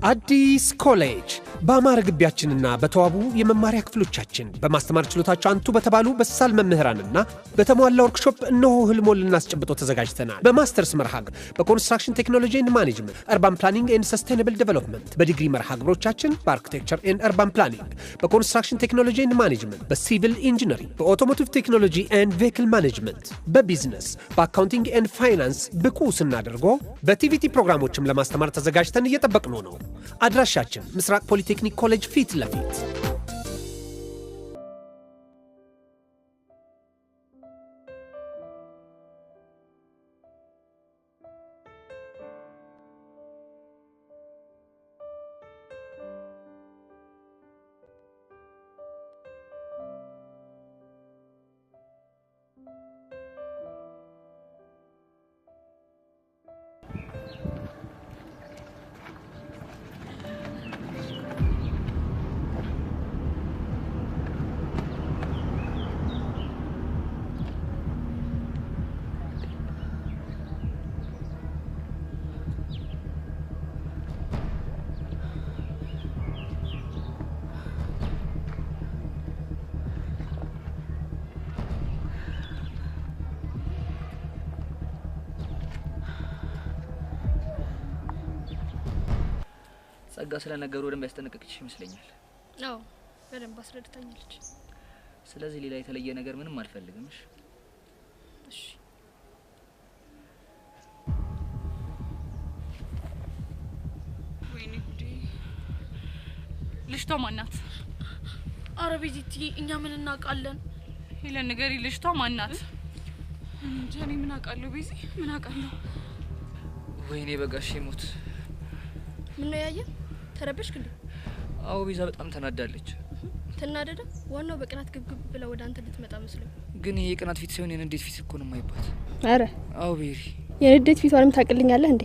አዲስ ኮሌጅ በአማረ ግቢያችንና በተዋቡ የመማሪያ ክፍሎቻችን በማስተማር ችሎታቸው አንቱ በተባሉ በሳል መምህራንና በተሟላ ወርክሾፕ እነሆ ህልሞን ልናስጨብጦ ተዘጋጅተናል። በማስተርስ መርሃ ግብር በኮንስትራክሽን ቴክኖሎጂ ኤንድ ማኔጅመንት፣ አርባን ፕላኒንግ ኤንድ ሰስቴይነብል ዴቨሎፕመንት፣ በዲግሪ መርሃ ግብሮቻችን በአርኪቴክቸር ኤንድ አርባን ፕላኒንግ፣ በኮንስትራክሽን ቴክኖሎጂ ኤንድ ማኔጅመንት፣ በሲቪል ኢንጂነሪንግ፣ በኦቶሞቲቭ ቴክኖሎጂ ኤንድ ቬሂክል ማኔጅመንት፣ በቢዝነስ፣ በአካውንቲንግ ኤንድ ፋይናንስ ብቁ ስናደርጎ በቲቪቲ ፕሮግራሞችም ለማስተማር ተዘጋጅተን እየጠበቅነው ነው። አድራሻችን ምስራቅ ፖሊቴክኒክ ኮሌጅ ፊት ለፊት። ጸጋ ስለነገሩ ወደም ያስተነቀቅሽ ይመስለኛል። አዎ በደንብ አስረድታኛለች። ስለዚህ ሌላ የተለየ ነገር ምንም አልፈልግም። እሺ ወይኔ ጉዴ! ልጅቷ ማናት? አረ ቤዚቲ እኛ ምን እናውቃለን? ሄለን ንገሪ፣ ልጅቷ ማናት? እንጃ እኔ ምን አውቃለሁ? ቤዚ ምን አውቃለሁ? ወይኔ በጋሽ ሞት! ምን ነው ያየ? ተረበሽክ እንዴ? አዎ ቤዛ በጣም ተናዳለች። ተናደደ? ዋናው በቅናት ግብግብ ብላ ወደ አንተ ልትመጣ መስሎኝ። ግን ይሄ ቅናት ፊት ሳይሆን የንዴት ፊት እኮ ነው የማይባት። አረ አዎ ቤሪ፣ የንዴት ፊቷንም ታቅልኛለህ እንዴ?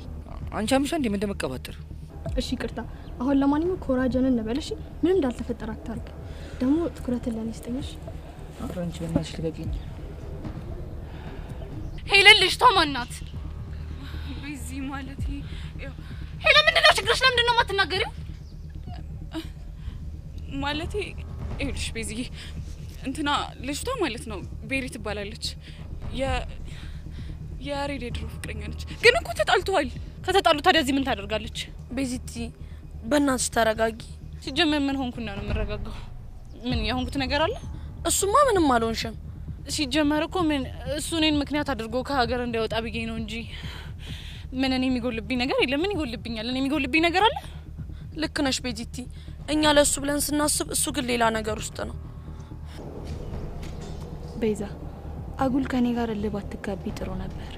አንቺ አምሻ እንዴ ምን እንደመቀባጠር? እሺ ይቅርታ። አሁን ለማንኛውም ኮራጀን እንበልሽ፣ ምንም እንዳልተፈጠረ አታርግ። ደግሞ ትኩረትን ለኔ ስጠኝሽ። አንቺ በእናትሽ ልቀቂኝ። ሄለን ልጅቷ ማናት? ቤዚ ማለት ሄለን ምንድነው ችግርሽ? ለምንድን ነው የማትናገሪው? ማለት ይኸውልሽ ቤዚ እንትና ልጅቷ ማለት ነው ቤሪ ትባላለች። የያሬድ የድሮ ፍቅረኛ ነች። ግን እኮ ተጣልተዋል። ከተጣሉ ታዲያ እዚህ ምን ታደርጋለች? ቤዚቲ በእናትሽ ተረጋጊ። ሲጀመር ምን ሆንኩና ነው የምረጋጋው? ምን የሆንኩት ነገር አለ? እሱማ ምንም አልሆንሽም። ሲጀመር እኮ ምን እሱ እኔን ምክንያት አድርጎ ከሀገር እንዳይወጣ ብዬ ነው እንጂ ምን እኔ የሚጎልብኝ ነገር የለም። ምን ይጎልብኛል? እኔ የሚጎልብኝ ነገር አለ? ልክ ነሽ ቤዚቲ። እኛ ለሱ ብለን ስናስብ እሱ ግን ሌላ ነገር ውስጥ ነው። ቤዛ አጉል ከኔ ጋር ልባት ትጋቢ ጥሩ ነበር።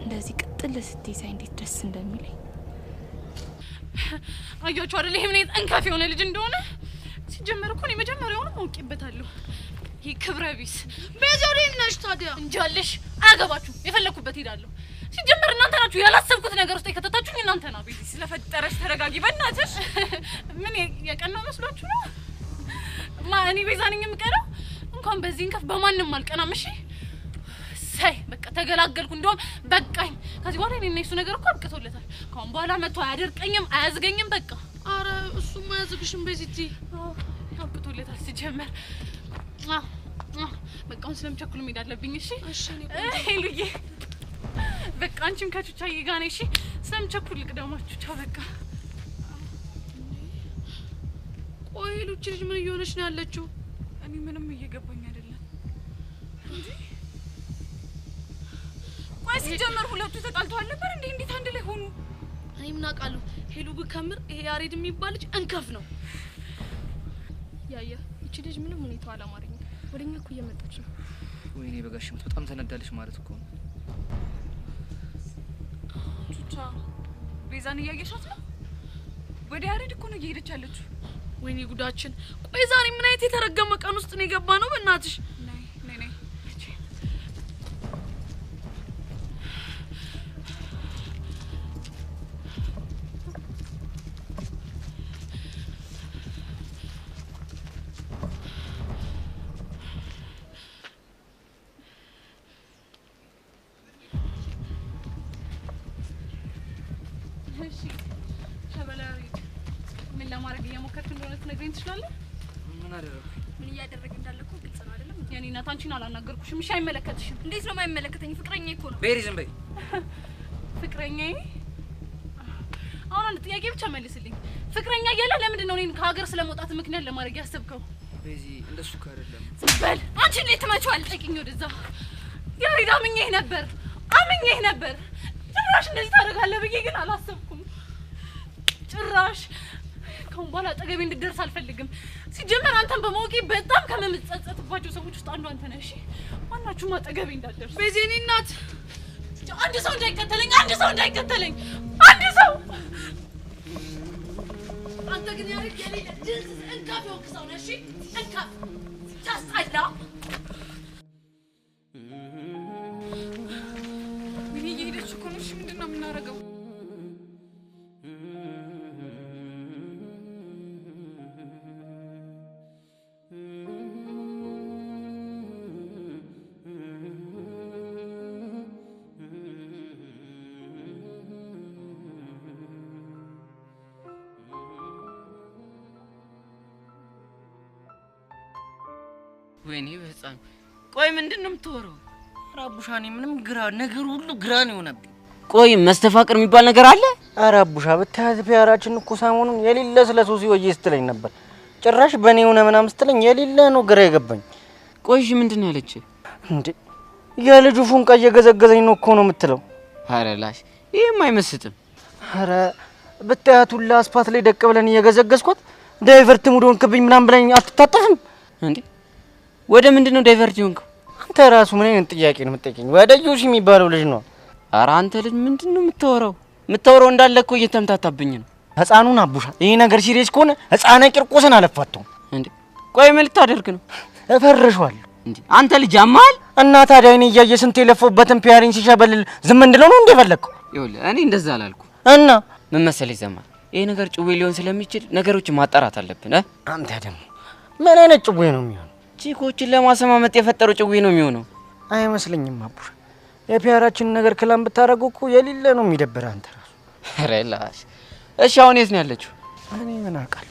እንደዚህ ቅጥል ስትይ ሳይ እንዴት ደስ እንደሚለኝ አያችሁ አይደል? ይሄ ምን እንካፍ የሆነ ልጅ እንደሆነ ሲጀመር እኮ እኔ መጀመሪያውንም አውቄበታለሁ። ይሄ ክብረ ቢስ ቤዛሪ ነሽ። ታዲያ እንጃለሽ አያገባችሁ። የፈለኩበት ሄዳለሁ። ሲጀመር እናንተ ናችሁ ያላሰብኩት ነገር ውስጥ የከተታችሁኝ እናንተ ናችሁ። ቤዚ ስለፈጠረሽ ተረጋጊ በእናትሽ። ምን የቀናው መስሏችሁ ነው? እኔ ቤዛ ነኝ የምቀረው? እንኳን በዚህ እንከፍ በማንንም አልቀናም። እሺ ሳይ በቃ ተገላገልኩ። እንደውም በቃኝ። ከዚህ በኋላ እኔ እና እሱ ነገር እኮ አብቅቶለታል። ካሁን በኋላ መጥቶ አያደርቀኝም አያዝገኝም። በቃ አረ እሱማ አያዝግሽም ቤዚቲ። አብቅቶለታል ሲጀመር። በቃ አሁን ስለምቸኩል መሄድ አለብኝ። እሺ ሄሉዬ በቃ አንቺም ከቹቻዬ ጋር ነሽ። እሺ ስለምቸኩል ልቅደማችሁ። ቻው በቃ። ቆይ ሉቺ ልጅ ምን እየሆነች ነው ያለችው? እኔ ምንም እየገባኝ አይደለም እንዴ። ቆይ ሲጀመር ሁለቱ ተጣልተዋል ነበር እንዴ? እንዴት አንድ ላይ ሆኑ? እኔ ምን አውቃለሁ? ሄሉ ግን ከምር ይሄ ያሬድ የሚባል ልጅ እንከፍ ነው። ያያ እቺ ልጅ ምንም ሁኔታው አላማረኝም። ወደኛ እኮ እየመጣች ነው። ወይኔ በጋሽ ሞት! በጣም ተናዳለች ማለት እኮ ነው። ቹቻ ቤዛን እያየሻት ነው? ወደ ያሬድ እኮ ነው እየሄደች ያለችው። ወይኔ ጉዳችን! ቆይ ዛሬ ምን አይነት የተረገመ ቀን ውስጥ ነው የገባ ነው? በእናትሽ ነይ። እሺ ሸበላሪ ለማድረግ እየሞከርክ እንደሆነ ትነግረኝ ትችላለህ? ምን አደረኩ? ምን እያደረገ እንዳለ እኮ ግልጽ ነው አይደለም? የኔ እናት አንቺን አላናገርኩሽም። እሺ አይመለከትሽም። እንዴት ነው የማይመለከተኝ? ፍቅረኛዬ እኮ ነው። ቤሪ ዝም በይ። ፍቅረኛዬ? አሁን አንድ ጥያቄ ብቻ መልስልኝ። ፍቅረኛ እያለህ ለምንድን ነው እኔን ከሀገር ስለመውጣት ምክንያት ለማድረግ ያሰብከው? ቤዚ እንደሱ እኮ አይደለም። በል አንቺ እንዴት ትመጪዋለሽ? ጠይቂኝ ወደዛ። ያሬድ አምኜህ ነበር ጭራሽ እንደዚህ ታደርጋለህ ብዬ ግን አላሰብኩም። ጭራሽ ከአሁን በኋላ አጠገቤ እንድትደርስ አልፈልግም። ሲጀመር አንተን በማወቄ በጣም ከምጸጸትባቸው ሰዎች ውስጥ አንዱ አንተ ነህ። እሺ ማናችሁም አጠገቤ እንዳትደርሱ። ቤዚ የኔ እናት አንድ ሰው እንዳይከተለኝ አንድ ሰው አንተ ግን ያሬድ የሌለ ድንዝ እንካፍ የሆንክ ሰው ነህ። እሺ እንካፍ ታስጠላ። ምን እየሄደች እኮ ነው? እሺ ምንድን ነው የምናደርገው? ወይኔ በህፃን ቆይ ምንድነው የምትወራው? አራቡሻኔ ምንም ግራ ነገር ሁሉ ግራ ነው የሆነብኝ። ቆይ መስተፋቅር የሚባል ነገር አለ? አራቡሻ በታዝ ፒያራችን እኮ ሳሙኑን የሌለ ስለሶሲ ወዬ ስትለኝ ነበር። ጭራሽ በኔ ሆነ ምናምን ስትለኝ የሌለ ነው ግራ የገባኝ። ቆይሽ ምንድነው ያለች እንዴ? የልጁ ፉንቃ እየገዘገዘኝ ነው እኮ ነው የምትለው። አረላሽ ይሄም አይመስጥም። አረ በታያቱላ አስፓት ላይ ደቅ ብለን እየገዘገዝኳት ዳይቨርት ሙድ ሆንክብኝ ምናምን ብለኝ አትታጠፍም እንዴ? ወደ ምንድነው ዳይቨርት ሆንከው? አንተ ራሱ ምን አይነት ጥያቄ ነው የምትጠይቀኝ? ወደ ጆሲ የሚባለው ልጅ ነው። ኧረ አንተ ልጅ ምንድነው የምታወራው እንዳለ እኮ እየተምታታብኝ ነው። ህፃኑን አቡሻ ይሄ ነገር ሲሪየስ ከሆነ ህፃነ ቂርቆስን አለፋተው እንዴ? ቆይ ምን ልታደርግ ነው? እፈርሻለሁ እንዴ? አንተ ልጅ አማል እና ታዲያ እኔ እያየ ስንት የለፈውበትን ፒያሪን ሲሸበልል ዝም እንድለው ነው እንደፈለግኩ? ይኸውልህ እኔ እንደዛ አላልኩ እና ምን መሰለኝ ዘማን ይሄ ነገር ጭዌ ሊሆን ስለሚችል ነገሮችን ማጣራት አለብን። አንተ ደግሞ ምን አይነት ጭዌ ነው የሚሆነው? ቺኮችን ለማሰማመጥ የፈጠረው ጭዌ ነው የሚሆነው። አይመስለኝም አቡሽ። የፒያራችን ነገር ክላም ብታረጉ እኮ የሌለ ነው የሚደብር አንተ ራሱ። ሬላሽ እሺ አሁን የት ነው ያለችው? እኔ ምን አውቃለሁ።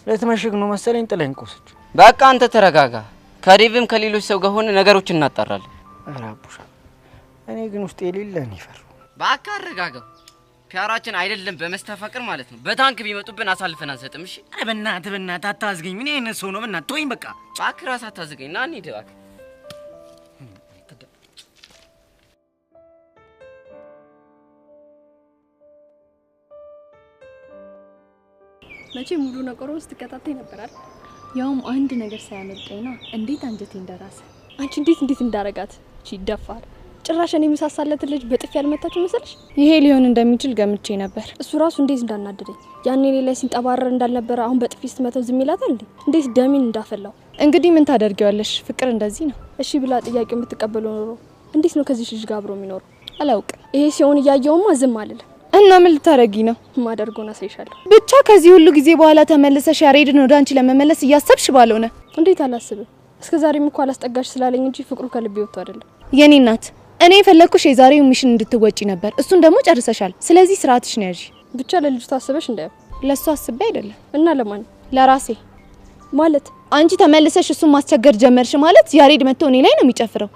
ለተመሽግ ነው መሰለኝ ጥለኝ ቆሰች። በቃ አንተ ተረጋጋ። ከሪቭም ከሌሎች ሰው ጋር ሆነ ነገሮችን እናጣራለን። ኧረ አቡሽ እኔ ግን ውስጥ የሌለ ነው ይፈር። በቃ አረጋጋው። ፒያራችን አይደለም በመስተፋቅር ማለት ነው በታንክ ቢመጡብን አሳልፈን አንሰጥም። እሺ አረ በእናትህ አታዝገኝ። ምን አይነት ሰው ነው? በእናትህ ተወኝ በቃ። እባክህ ራስህ አታዝገኝ። ና እንሂድ እባክህ። መቼ ሙሉ ነገሩን ስትከታተይ ነበር አይደል? ያውም አንድ ነገር ሳያመልጠኝና እንዴት አንጀቴ እንደራሰ። አንቺ እንዴት እንዳረጋት እቺ ደፋር። ጭራሽ እኔ መሳሳለት ልጅ በጥፊ ያልመታችሁ መሰለሽ? ይሄ ሊሆን እንደሚችል ገምቼ ነበር። እሱ ራሱ እንዴት እንዳናደደኝ ያኔ ላይ ሲንጠባረር እንዳልነበረ አሁን በጥፊ ስትመተው ዝም ይላታል እንዴ? እንዴት ደሚን እንዳፈላው። እንግዲህ ምን ታደርጊዋለሽ? ፍቅር እንደዚህ ነው። እሺ ብላ ጥያቄው የምትቀበለው ኖሮ እንዴት ነው ከዚህ ልጅ ጋር አብሮ የሚኖረው? አላውቅም። ይሄ ሲሆን እያየውማ ዝም አልል እና ምን ልታረጊ ነው? ማደርጎና ሳይሻለሁ ብቻ ከዚህ ሁሉ ጊዜ በኋላ ተመለሰሽ ያሬድን ወደ አንቺ ለመመለስ እያሰብሽ ባልሆነ። እንዴት አላስብም? እስከዛሬም እኮ አላስጠጋሽ ስላለኝ እንጂ ፍቅሩ ከልቤ ወጥቶ አይደለም። የኔ እናት እኔ የፈለኩሽ የዛሬው ሚሽን እንድትወጪ ነበር። እሱን ደግሞ ጨርሰሻል። ስለዚህ ስርዓትሽ ነው ያዢ። ብቻ ለልጅቱ ታስበሽ እንዳይ። ለሱ አስቤ አይደለም። እና ለማን? ለራሴ ማለት አንቺ ተመለሰሽ እሱን ማስቸገር ጀመርሽ ማለት ያሬድ መጥቶ እኔ ላይ ነው የሚጨፍረው።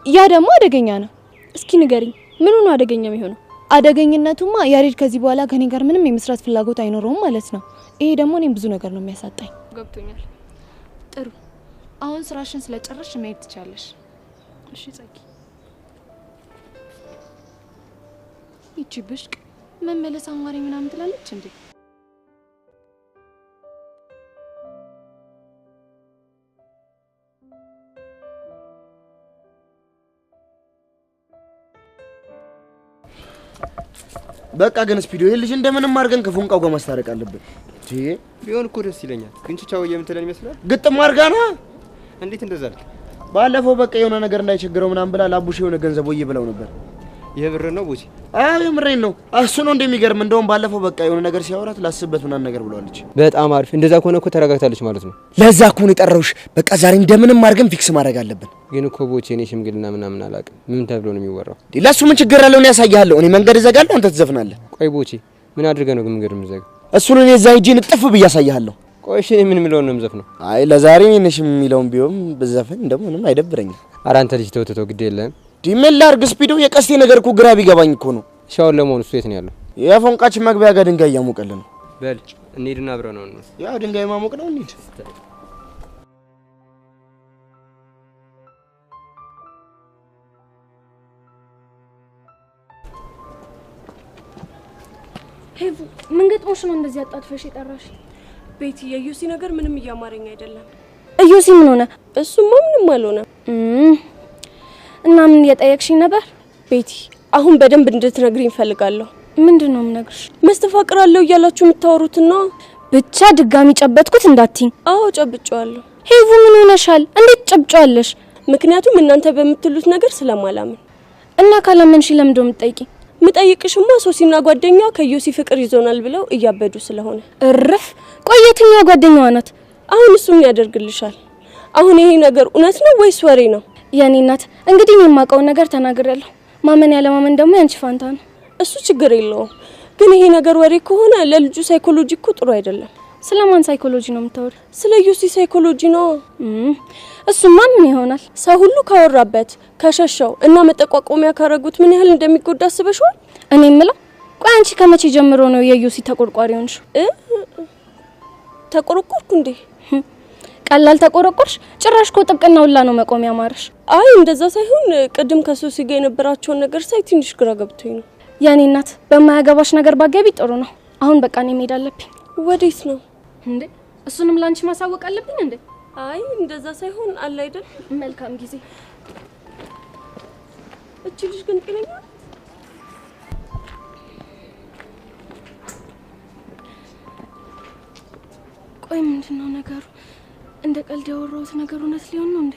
ያ ደግሞ አደገኛ ነው። እስኪ ንገሪኝ፣ ምኑ ነው አደገኛ የሚሆነው? አደገኝነቱማ ያሬድ ከዚህ በኋላ ከኔ ጋር ምንም የመስራት ፍላጎት አይኖረውም ማለት ነው። ይሄ ደግሞ እኔም ብዙ ነገር ነው የሚያሳጣኝ። ገብቶኛል። ጥሩ፣ አሁን ስራሽን ስለጨረስሽ መሄድ ትቻለሽ። እሺ ጸጊ። ይቺ ብሽቅ መመለስ አማሪ ምናምን ትላለች እንዴ? በቃ ግን ስፒዶ ልጅ እንደምንም አድርገን ከፉንቃው ጋር ማስታረቅ አለብን። እቺ ቢሆን እኮ ደስ ይለኛል። ግን ቻው የምትለን ይመስላል። ግጥም አድርጋና እንዴት እንደዛ አልክ? ባለፈው በቃ የሆነ ነገር እንዳይቸግረው ምናምን ብላ ላቡሽ የሆነ ገንዘብ ወይ ብለው ነበር። ይሄ ብር ነው ቦሲ? አዎ የምሬን ነው። እሱ ነው እንደሚገርም። እንደውም ባለፈው በቃ የሆነ ነገር ሲያወራት ላስብበት ምናምን ነገር ብለዋለች። በጣም አሪፍ። እንደዛ ከሆነ እኮ ተረጋግታለች ማለት ነው። ለዛ እኮ ነው የጠራሁሽ። በቃ ዛሬ እንደምንም አድርገን ፊክስ ማድረግ አለብን። ግን እኮ ቦቼ እኔ ሽምግልና ምናምን አላውቅም። ምን ተብሎ ነው የሚወራው? ለሱ ምን ችግር አለው? እኔ ያሳያለሁ። እኔ መንገድ እዘጋለሁ፣ አንተ ትዘፍናለህ። ቆይ ቦቼ ምን አድርገህ ነው መንገድ የምዘጋው? እሱን እኔ እዛ ሂጄ ንጥፍ ብዬ አሳያለሁ። ቆይ እሺ ምን ምለው ነው የምዘፍነው? አይ ለዛሬ ነሽ የሚለውን ቢሆን በዘፈን ደግሞ ምንም አይደብረኝም። ኧረ አንተ ልጅ ተው ግድ የለም። ዲሜላ አርግ ስፒዶ የቀስቴ ነገር እኮ ግራ ቢገባኝ እኮ ነው። ሻውን ለመሆኑ እሱ የት ነው ያለው? የፎንቃችን መግቢያ ጋር ድንጋይ እያሞቀልን ነው። በል እንሂድና አብረን ነው። ያው ድንጋይ ማሞቅ ነው እንሂድ። ሄቭ ምን ገጥሞሽ ነው እንደዚህ አጣጥፈሽ የጠራሽ? ቤቲ የዩሲ ነገር ምንም እያማረኝ አይደለም። እዩሲ ምን ሆነ? እሱማ ምንም አልሆነ። እና ምን እየጠየቅሽኝ ነበር? ቤቲ አሁን በደንብ እንድትነግሪኝ ፈልጋለሁ። ምንድነው የምነግርሽ? መስተፋቅራለሁ እያላችሁ የምታወሩትና ብቻ ድጋሚ ጨበጥኩት እንዳትኝ። አዎ ጨብጫለሁ። ሄቭ ምን ሆነሻል? እንዴት ጨብጫለሽ? ምክንያቱም እናንተ በምትሉት ነገር ስለማላምን። እና ካላመንሽ ለምን ደም ጠይቂ? ምጠይቅሽማ ሶሲና ጓደኛ ከዩሲ ፍቅር ይዞናል ብለው እያበዱ ስለሆነ። እርፍ ቆየትኛ ጓደኛዋ ናት? አሁን እሱም ያደርግልሻል። አሁን ይሄ ነገር እውነት ነው ወይስ ወሬ ነው? የኔ እናት እንግዲህ የማውቀው ነገር ተናግሬያለሁ። ማመን ያለ ማመን ደግሞ ያንቺ ፋንታ ነው። እሱ ችግር የለውም። ግን ይሄ ነገር ወሬ ከሆነ ለልጁ ሳይኮሎጂ እኮ ጥሩ አይደለም። ስለማን ሳይኮሎጂ ነው የምታወሪ? ስለ ዩሲ ሳይኮሎጂ ነው። እሱማ ምን ይሆናል? ሰው ሁሉ ካወራበት ከሸሸው እና መጠቋቆሚያ ካረጉት ምን ያህል እንደሚጎዳ አስበሽዋል? እኔ የምለው ቆይ አንቺ ከመቼ ጀምሮ ነው የዩሲ ተቆርቋሪ ሆንሽ? ተቆረቆርኩ እንዴ? ቀላል ተቆረቆርሽ? ጭራሽ እኮ ጥብቅና ሁላ ነው መቆሚያ ማረሽ። አይ እንደዛ ሳይሆን ቅድም ከሶሲ ጋር የነበራቸውን ነገር ሳይ ትንሽ ግራ ገብቶኝ ነው። የኔ እናት በማያገባሽ ነገር ባገቢ ጥሩ ነው። አሁን በቃ እኔ መሄድ አለብኝ። ወዴት ነው እንዴ? እሱንም ላንቺ ማሳወቅ አለብኝ እንዴ? አይ እንደዛ ሳይሆን አለ አይደል? መልካም ጊዜ። እቺ ልጅ ግን ጤነኛ? ቆይ ምንድነው ነገሩ? እንደ ቀልድ ያወራሁት ነገር እውነት ሊሆን ነው እንዴ?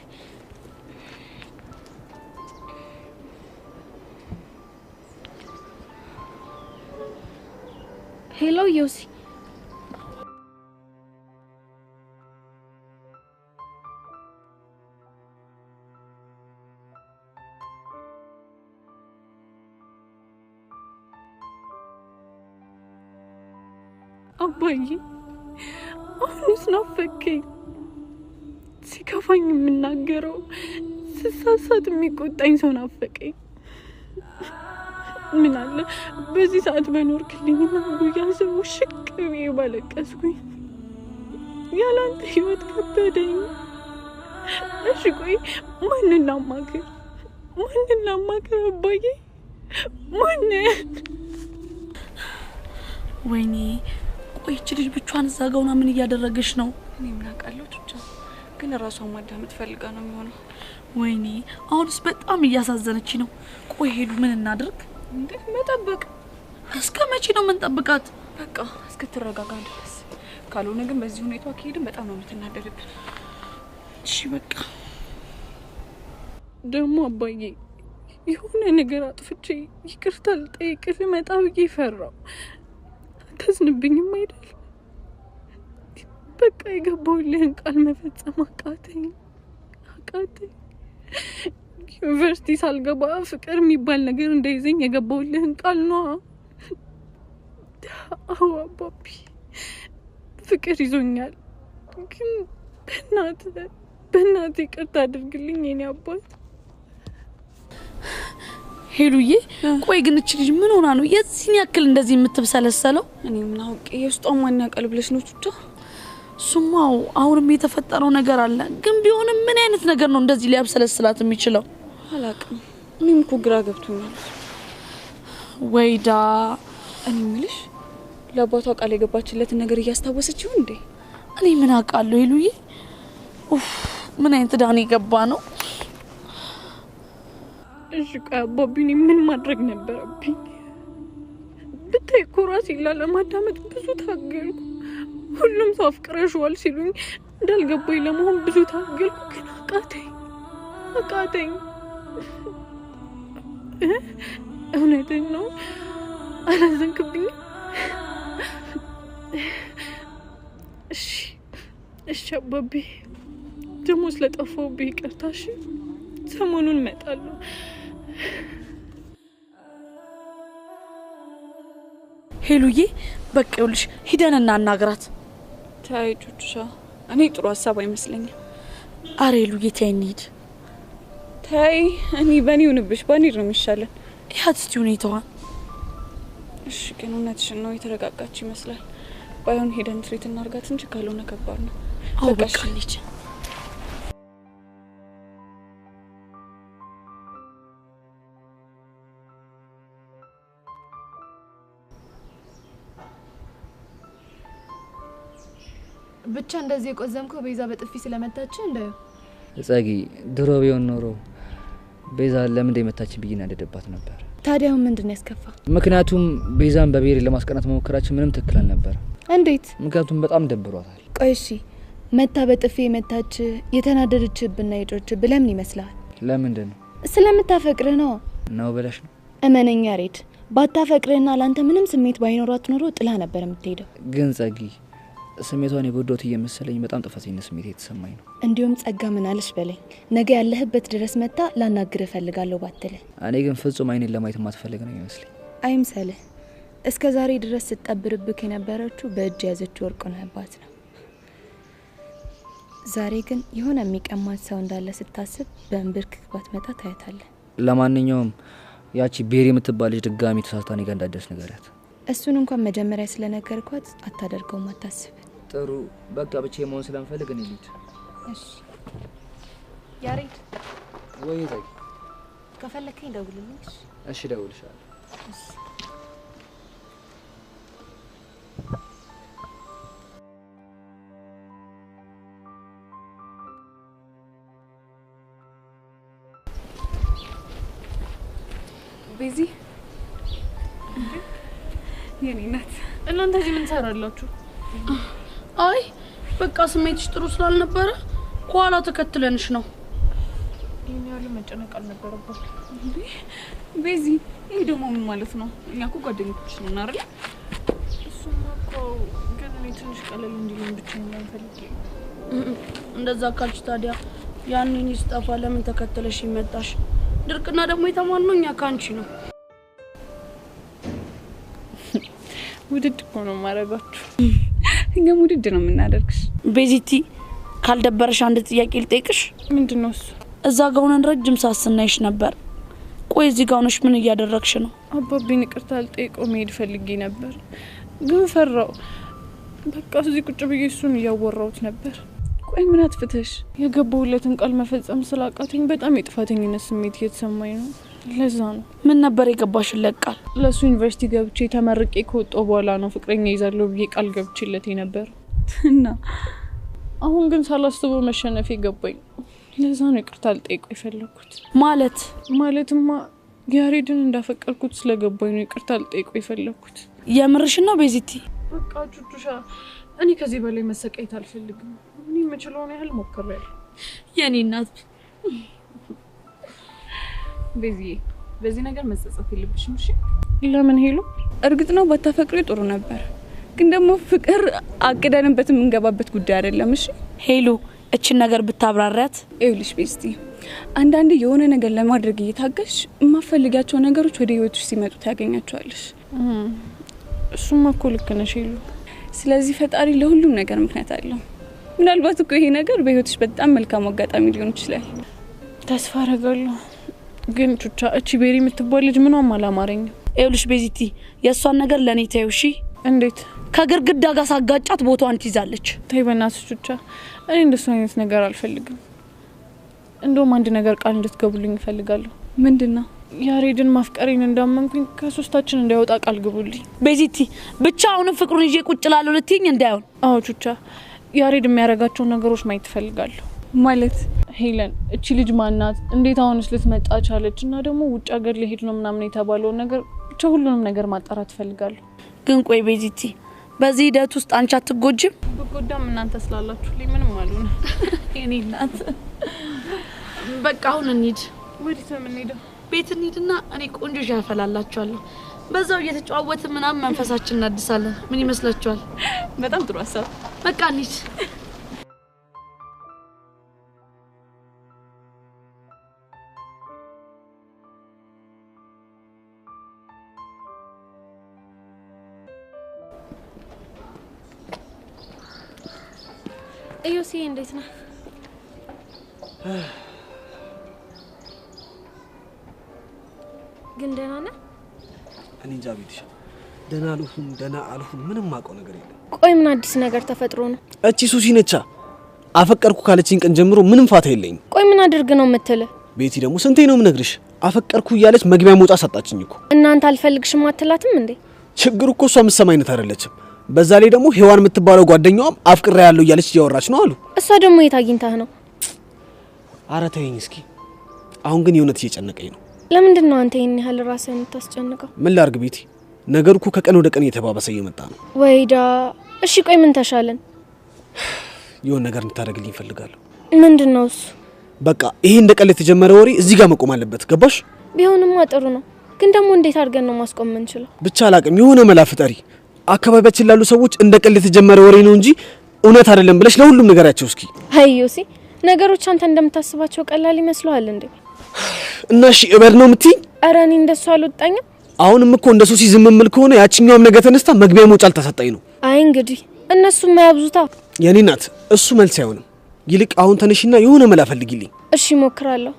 ሄሎ ዩሲ። አባዬ አሁንስ ናፈከኝ። ሲከፋኝ የምናገረው ስሳሳት የሚቆጣኝ ሰው ናፈቀኝ። ምን አለ በዚህ ሰዓት በኖርክልኝና ጉያ ስሙ ሽቅብ ባለቀስኩኝ። ያላንተ ህይወት ከበደኝ። እሺ ቆይ ማንን ላማክር አባዬ? ወይኔ ቆይ እቺ ልጅ ብቻዋን እዛ ጋር ሆና ምን እያደረገች ነው? እኔ ምን አውቃለሁ ብቻ ግን ራሷን ማዳመጥ ፈልጋ ነው የሚሆነው። ወይኔ አሁንስ በጣም እያሳዘነች ነው። ቆይ ሄዱ ምን እናድርግ? እንዴ መጠበቅ? እስከ መቼ ነው የምንጠብቃት? በቃ እስክትረጋጋ ድረስ። ካልሆነ ግን በዚህ ሁኔታ ከሄድን በጣም ነው የምትናደድብን። እሺ በቃ ደግሞ አባዬ የሆነ ነገር አጥፍቼ ይቅርታ ልጠይቅህ ልመጣ ብዬ ፈራው። አታዝንብኝም አይደል? በቃ የገባሁልህን ቃል መፈጸም አቃተኝ። ዩኒቨርሲቲ ሳልገባ ፍቅር የሚባል ነገር እንዳይዘኝ የገባሁልህን ቃል ነው። አዎ አባቢ ፍቅር ይዞኛል፣ ግን በእናትህ ይቅርታ አድርግልኝ የኔ አባት። ሄሉዬ ቆይ ግን እቺ ልጅ ምን ሆና ነው የዚህን ያክል እንደዚህ የምትብሰለሰለው? እኔ ምን አውቄ የውስጧን ማን ያውቃል ብለሽ ነው ቹቻ? ሱማው አሁንም የተፈጠረው ነገር አለ፣ ግን ቢሆንም ምን አይነት ነገር ነው እንደዚህ ሊያብሰለስላት የሚችለው? አላውቅም። እኔም እኮ ግራ ገብቶኛል። ወይዳ እኔ የምልሽ ለአባቷ ቃል የገባችለትን ነገር እያስታወሰች ይሁን እንዴ? እኔ ምን አውቃለሁ ሄሉዬ። ምን አይነት ዳኒ ገባ ነው? እሺ ቆይ አባቢ እኔ ምን ማድረግ ነበረብኝ? ብታይ እኮ ራሴን ላለማዳመጥ ብዙ ታገልኩ። ሁሉም ሰው አፍቅረሽዋል ሲሉኝ እንዳልገባኝ ለመሆን ብዙ ታገልኩ፣ ግን አቃተኝ። እውነቴን ነው። አላዘንክብኝም? እሺ አባቢ ደግሞ ስለጠፋሁብህ ይቅርታ። እሺ ሰሞኑን እመጣለሁ። ሄሉዬ በቃ ይኸውልሽ ሂደን እናናግራት። ታይ ቹቹሻ እኔ ጥሩ ሀሳብ አይመስለኝም። አረ ሄሉዬ ተይ እንሂድ። ታይ እኔ በኔ ሆንብሽ ባንሄድ ነው የሚሻለን። ያት እስቲ ሁኔታዋን። እሺ ግን እውነትሽን ነው የተረጋጋች ይመስላል። ባይሆን ሄደን ትሪት እናርጋት እንጂ ካልሆነ ከባድ ነው። አዎ በቃ እንሂድ። ብቻ እንደዚህ የቆዘምከው ቤዛ በጥፊ ስለመታች እንዳየው ጸጊ ድሮ ቢሆን ኖሮ ቤዛ ለምን እንደመታች ብዬ እናደደባት ነበር። ታዲያው ምንድነው ያስከፋ? ምክንያቱም ቤዛን በብሄር ለማስቀናት መሞከራችን ምንም ትክክል አልነበረ። እንዴት? ምክንያቱም በጣም ደብሯታል። ቆይ እሺ መታ በጥፊ የመታች የተናደደችብና የጮችብ ለምን ይመስላል? ለምንድን ነው? ስለምታፈቅርህ ነው ብለሽ ነው? እመነኛ ሬድ ባታፈቅርህና ላንተ ምንም ስሜት ባይኖራት ኖሮ ጥላ ነበር የምትሄደው። ግን ጸጊ ስሜቷን የጎዳሁት እየመሰለኝ በጣም ጥፋተኝነት ስሜት የተሰማኝ ነው። እንዲሁም ጸጋ ምን አለሽ በለኝ። ነገ ያለህበት ድረስ መታ ላናግርህ እፈልጋለሁ ባትለ። እኔ ግን ፍጹም አይኔን ለማየት ማትፈልግ ነው ይመስለኝ። አይምሰልህ። እስከ ዛሬ ድረስ ስትጠብርብክ የነበረችው በእጅ ያዘችው ወርቅ ነህባት ነው። ዛሬ ግን የሆነ የሚቀማት ሰው እንዳለ ስታስብ በእንብርክክ ባትመጣ ታያታለህ። ለማንኛውም ያቺ ቤሪ የምትባል ልጅ ድጋሚ ተሳስታ እኔ ጋር እንዳትደርስ ንገሪያት። እሱን እንኳን መጀመሪያ ስለነገርኳት አታደርገውም፣ አታስብ። ጥሩ በቃ ብቻዬን መሆን ስለምፈልግ እኔ ልሂድ። እሺ ያሬድ ወይ ጸጊ ከፈለከኝ ደውልልኝ። እሺ ደውልሻለሁ። ቤዚ የኔ ናት። እናንተ እዚህ ምን ትሰራላችሁ? አይ በቃ ስሜትሽ ጥሩ ስላልነበረ ኋላ ተከትለንሽ ነው። ይሄን ያለ መጨነቅ አልነበረባትም እንዴ ቤዚ? ይሄ ደግሞ ምን ማለት ነው? እኛ እኮ ጓደኞች ነን አይደል? እሱማ እኮ ግን እኔ ትንሽ ቀለል እንዲልኝ ብቻ ነው የምፈልገው። እንደዛ ካልሽ ታዲያ ያንን ይስጠፋ ለምን ተከተለሽ ይመጣሽ? ድርቅና ደግሞ የተማልነው እኛ ካንቺ ነው። ውድድ እኮ ነው ማረጋችሁ። እኛም ውድድ ነው የምናደርግሽ። ቤዚቲ ካልደበረሽ አንድ ጥያቄ ልጠይቅሽ። ምንድነው እሱ? እዛ ጋር ሆነን ረጅም ሰዓት ስናይሽ ነበር። ቆይ እዚህ ጋር ሆነሽ ምን እያደረግሽ ነው? አባቢን ይቅርታ ልጠይቀው መሄድ ፈልጌ ነበር ግን ፈራው። በቃ እዚህ ቁጭ ብዬ እሱን እያወራሁት ነበር። ቆይ ምን አጥፍተሽ? የገባሁለትን ቃል መፈጸም ስላቃተኝ በጣም የጥፋተኝነት ስሜት እየተሰማኝ ነው። ለዛ ነው። ምን ነበር የገባሽለት ቃል? ለሱ ዩኒቨርሲቲ ገብቼ ተመርቄ ከወጣሁ በኋላ ነው ፍቅረኛ ይዛለሁ ብዬ ቃል ገብቼለት ነበር እና አሁን ግን ሳላስበው መሸነፌ ገባኝ። ለዛ ነው ይቅርታ ልጠይቀው የፈለኩት። ማለትማ ያሬድን እንዳፈቀርኩት ስለገባኝ ነው ይቅርታ ልጠይቀው የፈለኩት። የምርሽን ነው ቤዚቲ? በቃ ቹቹሻ እኔ ከዚህ በላይ መሰቃየት አልፈልግም። እኔ የምችለውን ያህል ሞክሬያለሁ። የኔ እናት ቤዚዬ በዚህ ነገር መጸጸት የለብሽም እሺ? ለምን ሄሉ? እርግጥ ነው ባታፈቅሪ ጥሩ ነበር፣ ግን ደግሞ ፍቅር አቅደንበት የምንገባበት ጉዳይ አይደለም። እሺ ሄሉ እችን ነገር ብታብራሪያት። ይኸውልሽ ቤስቲ አንዳንዴ የሆነ ነገር ለማድረግ እየታገሽ የማፈልጋቸው ነገሮች ወደ ህይወትሽ ሲመጡ ታገኛቸዋለሽ። እሱማ እኮ ልክ ነሽ ሄሉ። ስለዚህ ፈጣሪ ለሁሉም ነገር ምክንያት አለው። ምናልባት እኮ ይሄ ነገር በህይወትሽ በጣም መልካም አጋጣሚ ሊሆን ይችላል። ተስፋ አደርጋለሁ። ግን ቹቻ እቺ ቤሪ የምትባል ልጅ ምንም አላማረኝም። ይኸውልሽ ቤዚቲ የእሷን ነገር ለእኔ ተይው እሺ? እንዴት? ከግርግዳ ጋር ሳጋጫት ቦታዋን ትይዛለች። ተይ በእናትሽ ቹቻ፣ እኔ እንደሱ አይነት ነገር አልፈልግም። እንደውም አንድ ነገር ቃል እንድትገቡልኝ እፈልጋለሁ። ምንድነው? ያሬድን ማፍቀሬን እንዳመንኩኝ ከሶስታችን እንዳይወጣ ቃል ግቡልኝ። ቤዚቲ ብቻ አሁንም ፍቅሩን ይዤ ቁጭ ላለሁ ልትይኝ እንዳይሆን። አዎ ቹቻ፣ ያሬድ የሚያረጋቸው ነገሮች ማየት እፈልጋለሁ። ማለት ሄለን እቺ ልጅ ማናት? እንዴት አሁንስ ልትመጣ ቻለች? እና ደግሞ ውጭ ሀገር ሊሄድ ነው ምናምን የተባለው ነገር ብቻ ሁሉንም ነገር ማጣራት እፈልጋለሁ። ግን ቆይ ቤዚቲ በዚህ ሂደት ውስጥ አንቺ አትጎጂም? በጎዳም እናንተ ስላላችሁልኝ ምንም አልሆነ። የኔ እናት በቃ አሁን እንሂድ። ወዴት ነው የምንሄደው? ቤት እንሂድና እኔ ቆንጆ ሻይ አፈላላችኋለሁ። በዛው እየተጫወትን ምናምን መንፈሳችንን እናድሳለን። ምን ይመስላችኋል? በጣም ጥሩ ሀሳብ። በቃ እንሂድ። እዮሲ እንዴት ነህ? ግን ደህና ነህ? እኔ እንጃ ቤትሽ ደህና አልሁን ምንም ማውቀው ነገር የለም። ቆይ ምን አዲስ ነገር ተፈጥሮ ነው? እቺ ሱሲ ነቻ አፈቀርኩ ካለችኝ ቀን ጀምሮ ምንም ፋታ የለኝም። ቆይ ምን አድርግ ነው የምትል? ቤቲ ደግሞ ስንቴ ነው የምነግርሽ? አፈቀርኩ እያለች መግቢያ መውጣ ሰጣችኝ እኮ። እናንተ አልፈልግሽም አትላትም እንዴ? ችግሩ እኮ እሷ የምትሰማ አይነት አይደለችም። በዛ ላይ ደግሞ ሄዋን የምትባለው ጓደኛዋም አፍቅራ ያለው እያለች እያወራች ነው አሉ። እሷ ደግሞ የት አግኝታህ ነው? ኧረ ተይኝ እስኪ። አሁን ግን የእውነት እየጨነቀኝ ነው። ለምንድን ነው አንተ ይሄን ያህል ራስህን የምታስጨንቀው? ምን ላድርግ ቤቲ፣ ነገሩ እኮ ከቀን ወደ ቀን እየተባባሰ እየመጣ ነው። ወይዳ እሺ ቆይ ምን ተሻለን? የሆነ ነገር እንድታደርግልኝ እፈልጋለሁ። ምንድነው እሱ? በቃ ይሄ እንደ ቀልድ የተጀመረ ወሬ እዚህ ጋር መቆም አለበት። ገባሽ? ቢሆንማ ጥሩ ነው፣ ግን ደግሞ እንዴት አድርገን ነው ማስቆም የምንችለው? ብቻ አላቅም፣ የሆነ መላ ፍጠሪ። አካባቢያችን ላሉ ሰዎች እንደ ቀልድ የተጀመረ ወሬ ነው እንጂ እውነት አይደለም ብለሽ ለሁሉም ነገራቸው እስኪ። አዩሲ ነገሮች አንተ እንደምታስባቸው ቀላል ይመስልሃል እንዴ? እና እሺ እበድ ነው የምትይኝ? ኧረ እኔ እንደሱ አልወጣኝም። አሁንም እኮ እንደ ሱሲ ዝም የምል ከሆነ ያቺኛውም ነገር ተነስታ መግቢያ መውጫ አልተሰጠኝ ነው። አይ እንግዲህ እነሱም ያብዙታ። የኔ ናት እሱ መልስ አይሆንም። ይልቅ አሁን ተነሽና የሆነ መላ ፈልጊልኝ። እሺ ሞክራለሁ፣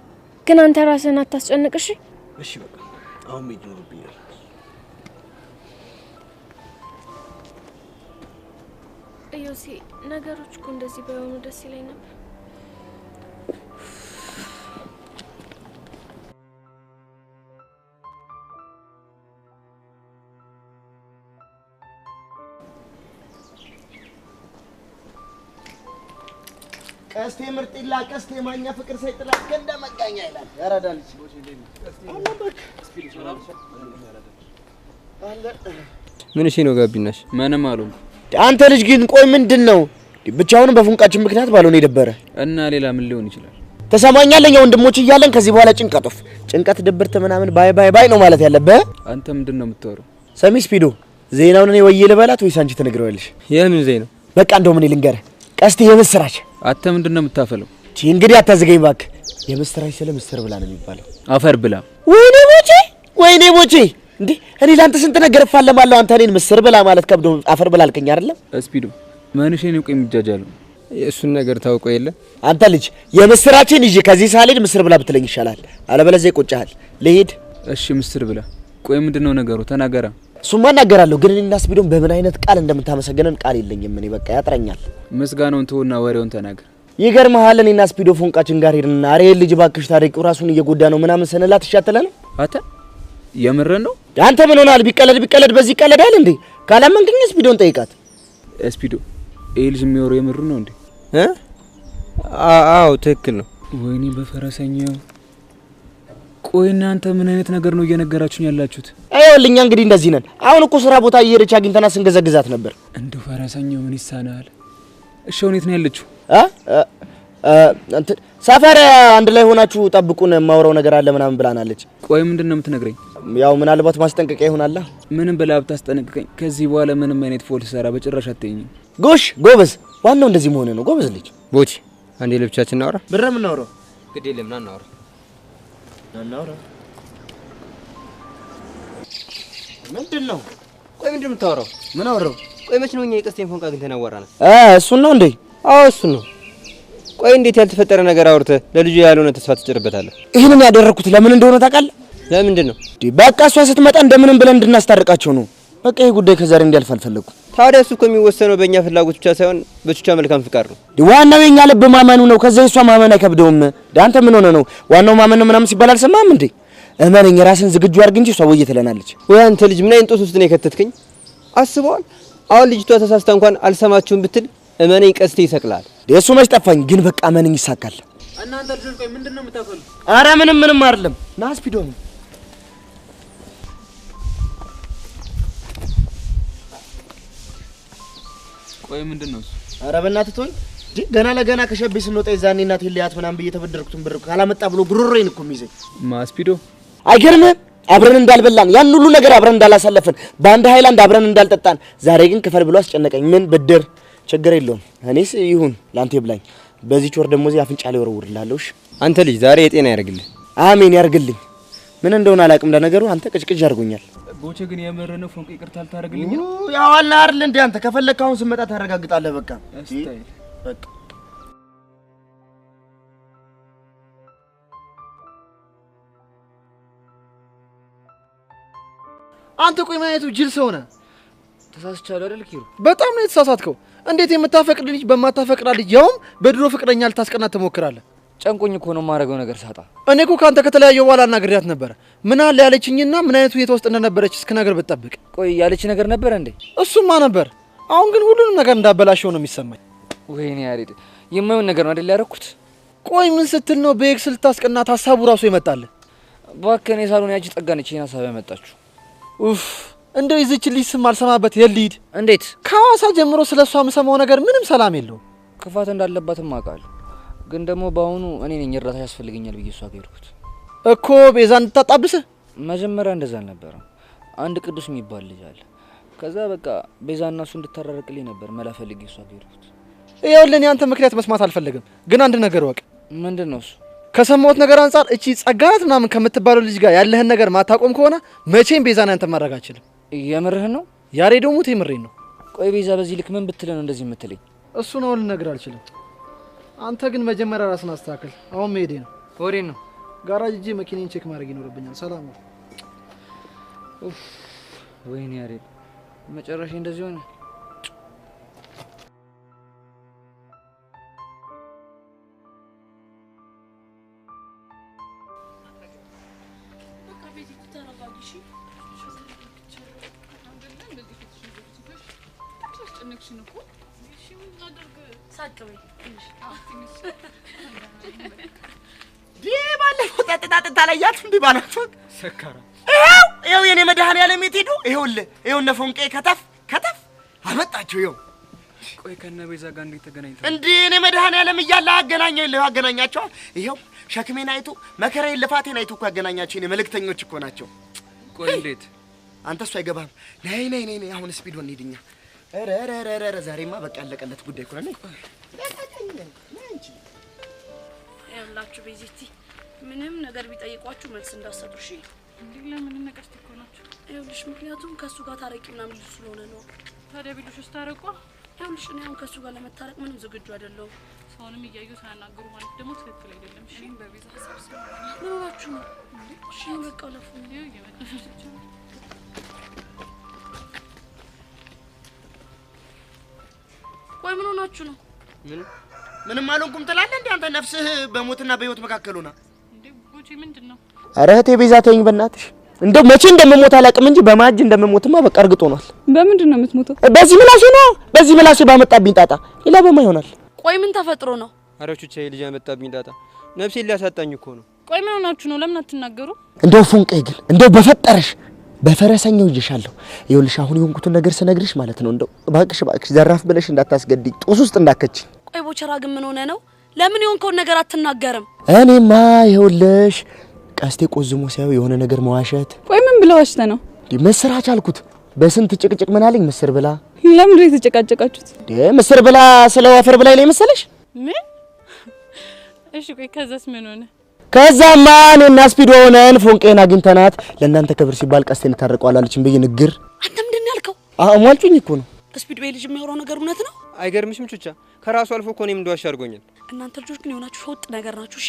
ግን አንተ ራስህን አታስጨንቅ እሺ? እሺ በቃ አሁን ምን ይኖርብኛል? እዮሲ ነገሮች እኮ እንደዚህ ባይሆኑ ደስ ይለኝ ነበር። ቀስቴ ምርጥላ ቀስቴ ማኛ ፍቅር ሳይጥላት ገንዳ መጋኛ ይላል። ያራዳልሽ ምን እሺ ነው ጋቢናሽ? ምንም አሉ። አንተ ልጅ ግን ቆይ ምንድነው? ብቻውን በፉንቃችን ምክንያት ባልሆነ የደበረ እና ሌላ ምን ሊሆን ይችላል? ተሰማኛለኝ ወንድሞች እያለን ከዚህ በኋላ ጭንቀት ድብርት ምናምን ባይ ነው ማለት ያለብህ። አንተ ምንድነው የምትወረው? ሰሚ ስፒዶ ዜናውን እኔ ወይ ልበላት ወይስ አንቺ ትነግረዋለሽ? የምን ዜና? በቃ እንደው ምን ልንገርህ ቀስቴ የምስራች። አንተ ምንድነው የምታፈለው? እንግዲህ አታዝገኝ እባክህ። የምስራች ስለ ምስር ብላ ነው የሚባለው። አፈር ብላ። ወይኔ ቦቼ እንዴ እኔ ላንተ ስንት ነገር ፋለማለሁ። አንተ እኔን ምስር ብላ ማለት ከብዶ አፈር ብላ አልከኝ አይደለ? ስፒዶ ማንሽ ነው ቆይ የሚጃጃለው? እሱን ነገር ታውቆ የለ አንተ ልጅ የምስራችን ይዤ ከዚህ ሳልሄድ ምስር ብላ ብትለኝ ይሻላል። አለበለዚያ ይቆጫሃል። ልሂድ። እሺ ምስር ብላ። ቆይ ምንድነው ነገሩ? ተናገራ። እሱማ እናገራለሁ፣ ግን እኔና ስፒዶን በምን አይነት ቃል እንደምታመሰገነን ቃል የለኝም። እኔ በቃ ያጥረኛል። ምስጋናውን ተውና ወሬውን ተናገር። ይገርምሃል እኔና ስፒዶ ፎንቃችን ጋር ሄድና አሬ ልጅ ባክሽ ታሪቁ ራሱን እየጎዳ ነው ምናምን ሰነላት ይሻተላል። አታ የምረን ነው? አንተ ምን ሆናል? ቢቀለድ በዚህ ይቀለዳል እንዴ? ካላመንክኝ ስፒዶን ጠይቃት። ስፒዶ ይሄ ልጅ የሚወረው የምሩ ነው እንዴ? አዎ ትክክል ነው። ወይኔ በፈረሰኛው። ቆይ እናንተ ምን አይነት ነገር ነው እየነገራችሁኝ ያላችሁት? አይወልኛ እንግዲህ እንደዚህ ነን። አሁን እኮ ስራ ቦታ እየሄደች አግኝተና ስንገዘግዛት ነበር። እንደ ፈረሰኛው ምን ይሳናል? እሺ ወዴት ነው ያለችው? ሰፈር አንድ ላይ ሆናችሁ ጠብቁን ማውራው ነገር አለ ምናምን ብላናለች። ቆይ ምንድነው የምትነግረኝ? ያው ምናልባት ማስጠንቀቂያ ይሆናል። ምንም ብላ ብታስጠነቅቀኝ ከዚህ በኋላ ምንም አይነት ፎልስ ሰራ በጭራሽ አትይኝም። ጎሽ ጎበዝ፣ ዋናው እንደዚህ መሆነ ነው። ጎበዝ ልጅ። ቦቲ አንዴ ለብቻችን እናወራ። ብረም እናወራ። ግድ የለም ና እናወራ። ምንድነው? ቆይ ምንድነው የምታወራው? ምን አወራው? ቆይ መች ነው እኛ የቀስቴን ፎንቃ ግን ተናወራና? እሱን ነው እንዴ? አዎ እሱን ነው። ቆይ እንዴት ያልተፈጠረ ነገር አውርተህ ለልጁ ያልሆነ ተስፋ ትጭርበታለህ? ይሄንን ያደረኩት ለምን እንደሆነ ታውቃለህ? ለምንድን ነው? በቃ እሷ ስትመጣ እንደምንም ብለን እንድናስታርቃቸው ነው። በቃ ይሄ ጉዳይ ከዛሬ እንዲያልፍ አልፈለኩም። ታዲያ እሱ እኮ የሚወሰነው በእኛ ፍላጎት ብቻ ሳይሆን በቹቻ መልካም ፍቃድ ነው። ዋናው የኛ ልብ ማመኑ ነው። ከዛ እሷ ማመን አይከብደውም። ዳንተ ምን ሆነ ነው? ዋናው ማመን ነው ምናምን ሲባል አልሰማህም እንዴ? እመነኝ ራስን ዝግጁ አድርግ እንጂ እሷ ወየ ትለናለች። ወይ አንተ ልጅ ምን አይነት ጦስ ውስጥ ነው የከተትከኝ? አስበዋል? አሁን ልጅቷ ተሳስታ እንኳን አልሰማችሁም ብትል እመነኝ ቀስቴ ይሰቅላል። እሱ መች ጠፋኝ፣ ግን በቃ እመነኝ ይሳካል። እናንተ ልጆች ቆይ ምንድነው የምታፈሉ? ኧረ ምንም አይደለም። ና ስፒዶ ነው። ቆይ ምንድነው እሱ? ኧረ በእናትህ ተወኝ። ገና ለገና ከሸቤ ስንወጣ የዛኔ እናቴ ሊያት ምናምን ብዬ ተበደርኩትን ብር ካላመጣ ብሎ ጉሮሮዬን እኮ የሚይዘኝ ማስፒዶ። አይገርምህም? አብረን እንዳልበላን ያን ሁሉ ነገር አብረን እንዳላሳለፈን በአንድ ሃይላንድ አብረን እንዳልጠጣን ዛሬ ግን ክፈል ብሎ አስጨነቀኝ። ምን ብድር ችግር የለውም። እኔስ ይሁን ላንተ ይብላኝ። በዚህ ወር ደሞዜ አፍንጫ ላይ ወረውርላለሁ። እሺ አንተ ልጅ ዛሬ የጤና ያርግልህ። አሜን ያርግልኝ። ምን እንደሆነ አላውቅም። ለነገሩ አንተ ቅጭቅጭ አድርጎኛል። ቦቼ ግን የምረነው ፎንቅ ይቅርታ አልታረግልኝ? ያው አላ አይደል እንዴ? አንተ ከፈለክ አሁን ስመጣ ታረጋግጣለህ። በቃ በቃ አንተ ቆይ ማየቱ ጅል ሰው ነህ። ተሳስቻለሁ አይደል ኪሩ? በጣም ነው የተሳሳትከው። እንዴት የምታፈቅድ ልጅ በማታፈቅራ ልጅ ያውም በድሮ ፍቅረኛ ልታስቀናት ትሞክራለህ? ጨንቆኝ እኮ ነው የማደርገው ነገር ሳጣ። እኔ እኮ ካንተ ከተለያየው በኋላ አናግሬያት ነበር። ምን አለ ያለችኝና ምን አይነት ሁኔታ ውስጥ እንደነበረች እስክነግር ብትጠብቅ። ቆይ ያለች ነገር ነበር እንዴ? እሱማ ነበር። አሁን ግን ሁሉንም ነገር እንዳበላሸው ነው የሚሰማኝ። ወይኔ ያሬድ የማይሆን ነገር ነው አይደል ያደረኩት? ቆይ ምን ስትል ነው በኤክስ ልታስቀናት ሀሳቡ ራሱ ይመጣል? እባክህ እኔ ሳሎን ያቺ ጠጋነች ይሄን ሀሳብ ያመጣችሁ። ኡፍ እንደው ይዝች ልጅ ስም አልሰማበት የልሂድ። እንዴት ከሐዋሳ ጀምሮ ስለሷ የምሰማው ነገር ምንም ሰላም የለውም። ክፋት እንዳለባትም አውቃለሁ፣ ግን ደግሞ በአሁኑ እኔ ነኝ እርዳታ ያስፈልገኛል ብዬ እሷ ጋር ሄድኩት እኮ ቤዛ እንድታጣብስህ። መጀመሪያ እንደዛ አልነበረም። አንድ ቅዱስ የሚባል ልጅ አለ። ከዛ በቃ ቤዛና እሱ እንድታራርቅልኝ ነበር መላ ፈልጌ እሷ ጋር ሄድኩት። ይኸውልህ አንተ ምክንያት መስማት አልፈልግም፣ ግን አንድ ነገር ወቅ። ምንድነው እሱ? ከሰማሁት ነገር አንፃር እቺ ጸጋናት ምናምን ከምትባለው ልጅ ጋር ያለህን ነገር ማታቆም ከሆነ መቼም ቤዛን አንተ ማድረግ አልችልም። የምርህን ነው? ያሬዶ ሙት የምሬን ነው። ቆይ ቤዛ በዚህ ልክ ምን ብትል ነው እንደዚህ የምትለኝ? እሱ ነው ልነግር አልችልም። አንተ ግን መጀመሪያ ራስን አስተካክል። አሁን መሄዴ ነው። ወዴት ነው? ጋራጅ እጄ መኪናን ቼክ ማድረግ ይኖርብኛል። ሰላም ነው። ኡፍ ወይኔ ያሬድ መጨረሻ እንደዚህ ሆነ። ባለፈው ጠጥታ ላይ ያችሁ እንዴ ባላችሁ ሰካራ ይኸው የኔ መድኃኒዓለም የት ሄዱ? ይኸው እነ ፎንቄ ከተፍ አመጣችሁ። ይኸው ቆይ ከነ ቤዛ ጋር እንዴት ተገናኝተው? እንዴ እኔ መድኃኒዓለም እያለ አገናኛቸው። ይኸው ሸክሜን አይቶ መከራዬን ልፋቴን አይቶ እኮ ያገናኛቸው የኔ መልእክተኞች እኮ ናቸው። ቆይ እንዴት? አንተ እሱ አይገባም። ነይ አሁን ስፒድ ወን ሄድኛ። ኧረ ዛሬማ በቃ ያለቀለት ጉዳይ እኮ ነው። ያላችሁ ቤዚቲ ምንም ነገር ቢጠይቋችሁ መልስ እንዳሰጡ እሺ። እንዴ ለምን ነገር ትኮናችሁ? ይኸውልሽ ምክንያቱም ከሱ ጋር ታረቂ ምናምን ልጅ ስለሆነ ነው። ታዲያ ቢሉሽስ ታረቋ? ይኸውልሽ እኔ አሁን ከሱ ጋር ለመታረቅ ምንም ዝግጁ አይደለሁም። ሰውንም እያዩ ሳያናግሩ ማለት ደግሞ ትክክል አይደለም። እሺ በቤዛ ሀሳብ ምን ሆናችሁ ነው? እሺ በቃ ለፉ ነው እየመጣች ነው። ቆይ ምን ሆናችሁ ነው? ምንም አልሆንኩም ትላለህ እንዴ አንተ? ነፍስህ በሞትና በህይወት መካከል ሆና። እንዴ ቦቼ ምንድነው? ኧረ እህቴ ቤዛ ተይኝ በእናትሽ። እንደው መቼ እንደምሞት አላውቅም እንጂ በማጅ እንደምሞትማ በቃ እርግጥ ሆኗል። በምንድን ነው የምትሞተው? በዚህ ምላሴ ባመጣብኝ ጣጣ። ሌላ በማ ይሆናል? ቆይ ምን ተፈጥሮ ነው? ኧረ ቹቻ ልጅ ያመጣብኝ ጣጣ ነፍሴን ሊያሳጣኝ እኮ ነው። ቆይ ምን ሆናችሁ ነው? ለምን አትናገሩ? እንደው ፉንቄ ግን እንደው በፈጠረሽ በፈረሰኛው ይዤሻለሁ። ይኸውልሽ አሁን የሆንኩትን ነገር ስነግርሽ ማለት ነው እንደው እባክሽ ዘራፍ ብለሽ እንዳታስገድኝ፣ ጦስ ውስጥ እንዳከችኝ። ቆይ ቦቸራ ግን ምን ሆነ ነው? ለምን የሆንከውን ነገር አትናገርም? እኔማ ይኸውልሽ ቀስቴ ቆዝሞ ሳይው የሆነ ነገር መዋሸት። ቆይ ምን ብለው ዋሽተ ነው? ምስራች አልኩት። በስንት ጭቅጭቅ ምን አለኝ? ምስር ብላ። ለምን ነው የተጨቃጨቃችሁት? ምስር ብላ ስለ ወፈር ብላ ላይ መሰለሽ? ምን? እሺ ቆይ ከዛስ ምን ሆነ? ከዛማ እኔና ስፒድ ሆነን ፎንቄን አግኝተናት ለእናንተ ክብር ሲባል ቀስቴን ታረቀዋላለችን ብዬ ንግር። አንተ ምንድን ያልከው? አሟልጩኝ እኮ ነው። ስፒድ ቤ ልጅ የሚያወራው ነገር እውነት ነው? አይገርምሽም ቹቻ? ከራሱ አልፎ እኮ እኔም እንደዋሽ አድርጎኛል። እናንተ ልጆች ግን የሆናችሁ ሾጥ ነገር ናችሁ። እሺ